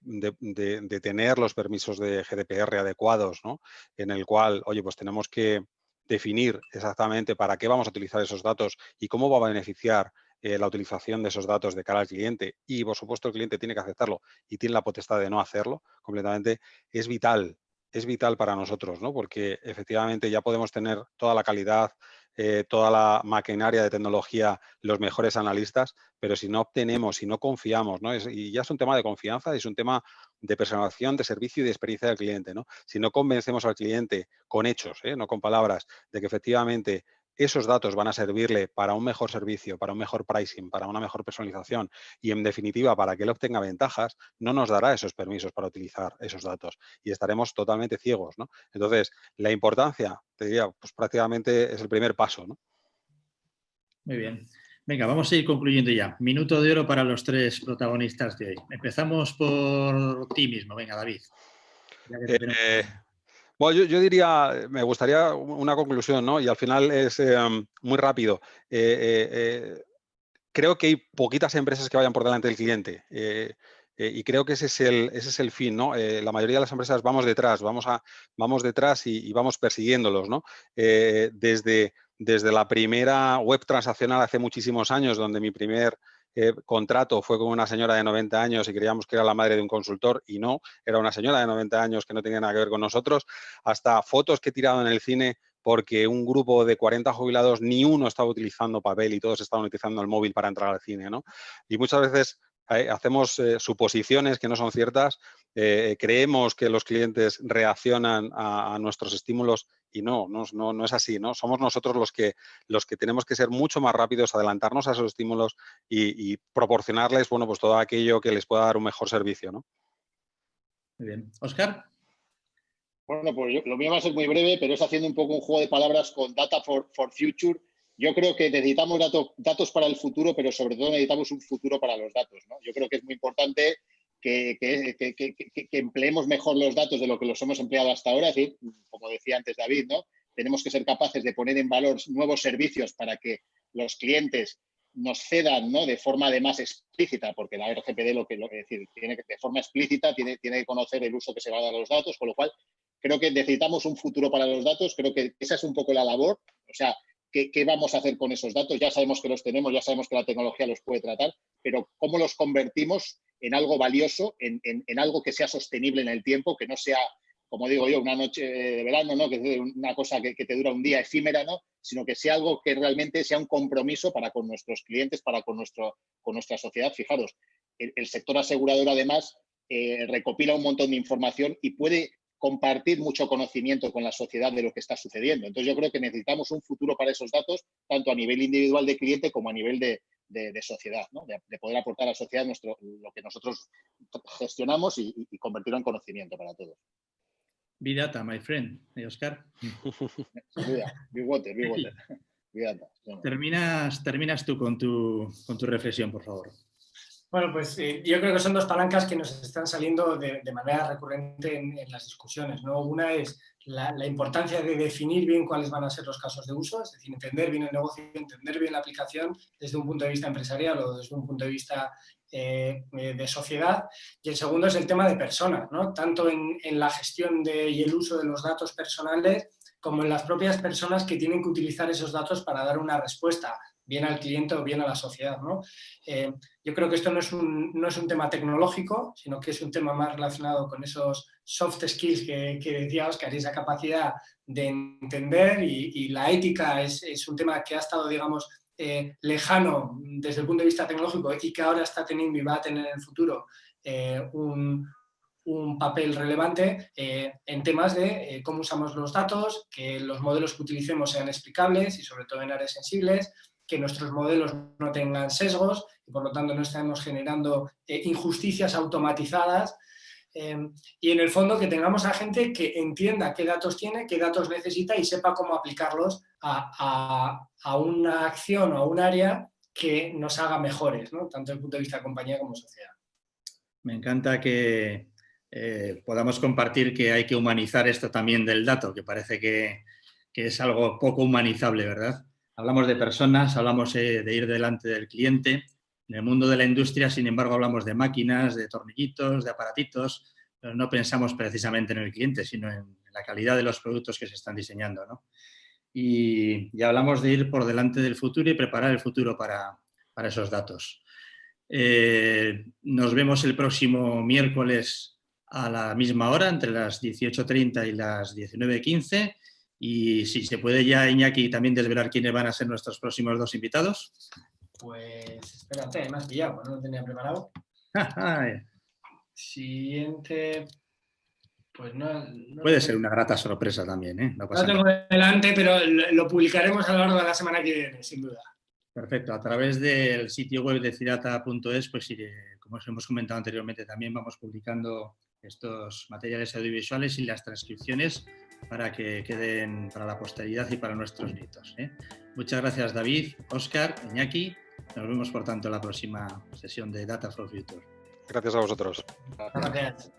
tener los permisos de GDPR adecuados, ¿no? En el cual, oye, pues tenemos que definir exactamente para qué vamos a utilizar esos datos y cómo va a beneficiar la utilización de esos datos de cara al cliente y, por supuesto, el cliente tiene que aceptarlo y tiene la potestad de no hacerlo completamente, es vital para nosotros, ¿no? Porque efectivamente ya podemos tener toda la calidad, toda la maquinaria de tecnología, los mejores analistas, pero si no obtenemos, si no confiamos, ¿no? Y ya es un tema de confianza, es un tema de personalización, de servicio y de experiencia del cliente, ¿no? Si no convencemos al cliente con hechos, no con palabras, de que efectivamente esos datos van a servirle para un mejor servicio, para un mejor pricing, para una mejor personalización y, en definitiva, para que él obtenga ventajas, no nos dará esos permisos para utilizar esos datos y estaremos totalmente ciegos, ¿no? Entonces, la importancia, te diría, pues prácticamente es el primer paso, ¿no?
Muy bien. Venga, vamos a ir concluyendo ya. Minuto de oro para los tres protagonistas de hoy. Empezamos por ti mismo. Venga, David.
Bueno, yo diría, me gustaría una conclusión, ¿no? Y al final es muy rápido. Creo que hay poquitas empresas que vayan por delante del cliente. Y creo que ese es el fin, ¿no? La mayoría de las empresas vamos detrás y vamos persiguiéndolos, ¿no? Desde la primera web transaccional hace muchísimos años, donde mi primer contrato fue con una señora de 90 años y creíamos que era la madre de un consultor y no, era una señora de 90 años que no tenía nada que ver con nosotros, hasta fotos que he tirado en el cine porque un grupo de 40 jubilados, ni uno estaba utilizando papel y todos estaban utilizando el móvil para entrar al cine, ¿no? Y muchas veces hacemos suposiciones que no son ciertas, creemos que los clientes reaccionan a nuestros estímulos y no es así, ¿no? Somos nosotros los que tenemos que ser mucho más rápidos, adelantarnos a esos estímulos y proporcionarles, bueno, pues todo aquello que les pueda dar un mejor servicio, ¿no?
Muy bien. Óscar.
Bueno, pues lo mío va a ser muy breve, pero es haciendo un poco un juego de palabras con Data for Future. Yo creo que necesitamos datos para el futuro, pero sobre todo necesitamos un futuro para los datos, ¿no? Yo creo que es muy importante que empleemos mejor los datos de lo que los hemos empleado hasta ahora. Es decir, como decía antes David, ¿no? Tenemos que ser capaces de poner en valor nuevos servicios para que los clientes nos cedan, ¿no? De forma además explícita, porque la RGPD decir, tiene que, de forma explícita tiene que conocer el uso que se va a dar a los datos, con lo cual creo que necesitamos un futuro para los datos. Creo que esa es un poco la labor. O sea, ¿qué vamos a hacer con esos datos? Ya sabemos que los tenemos, ya sabemos que la tecnología los puede tratar, pero ¿cómo los convertimos en algo valioso, en algo que sea sostenible en el tiempo, que no sea, como digo yo, una noche de verano, ¿no? Que es una cosa que te dura un día efímera, ¿no? Sino que sea algo que realmente sea un compromiso para con nuestros clientes, para con nuestra sociedad. Fijaros, el sector asegurador además recopila un montón de información y puede compartir mucho conocimiento con la sociedad de lo que está sucediendo. Entonces yo creo que necesitamos un futuro para esos datos, tanto a nivel individual de cliente como a nivel de sociedad, ¿no? De poder aportar a la sociedad lo que nosotros gestionamos y convertirlo en conocimiento para todos.
Big Data, my friend. Óscar.
Sin duda. Big Water. Big Data.
Terminas tú con tu reflexión, por favor.
Bueno, pues yo creo que son dos palancas que nos están saliendo de manera recurrente en las discusiones, ¿no? Una es la importancia de definir bien cuáles van a ser los casos de uso, es decir, entender bien el negocio, entender bien la aplicación desde un punto de vista empresarial o desde un punto de vista de sociedad. Y el segundo es el tema de personas, ¿no? Tanto en la gestión y el uso de los datos personales como en las propias personas que tienen que utilizar esos datos para dar una respuesta bien al cliente o bien a la sociedad, ¿no? Yo creo que esto no es un tema tecnológico, sino que es un tema más relacionado con esos soft skills que decía Óscar, y esa capacidad de entender, y la ética es un tema que ha estado, digamos, lejano desde el punto de vista tecnológico y que ahora está teniendo y va a tener en el futuro un papel relevante en temas de cómo usamos los datos, que los modelos que utilicemos sean explicables y sobre todo en áreas sensibles, que nuestros modelos no tengan sesgos y por lo tanto no estemos generando injusticias automatizadas y en el fondo que tengamos a gente que entienda qué datos tiene, qué datos necesita y sepa cómo aplicarlos a una acción o a un área que nos haga mejores, ¿no? Tanto desde el punto de vista de compañía como sociedad.
Me encanta que podamos compartir que hay que humanizar esto también del dato, que parece que es algo poco humanizable, ¿verdad? Hablamos de personas, hablamos de ir delante del cliente. En el mundo de la industria, sin embargo, hablamos de máquinas, de tornillitos, de aparatitos, pero no pensamos precisamente en el cliente, sino en la calidad de los productos que se están diseñando, ¿no? Y hablamos de ir por delante del futuro y preparar el futuro para esos datos. Nos vemos el próximo miércoles a la misma hora, entre las 18:30 y las 19:15. Y si se puede ya, Iñaki, también desvelar quiénes van a ser nuestros próximos dos invitados.
Pues espérate, me has pillado, no lo tenía preparado. Siguiente, pues no
puede ser una grata sorpresa también, ¿eh? No pasa
nada. No tengo delante, pero lo publicaremos a lo largo de la semana que viene, sin duda.
Perfecto. A través del sitio web de cidata.es, pues como os hemos comentado anteriormente, también vamos publicando estos materiales audiovisuales y las transcripciones para que queden para la posteridad y para nuestros nietos, ¿eh? Muchas gracias, David, Óscar, Iñaki. Nos vemos, por tanto, en la próxima sesión de Data for Future.
Gracias a vosotros.
Gracias.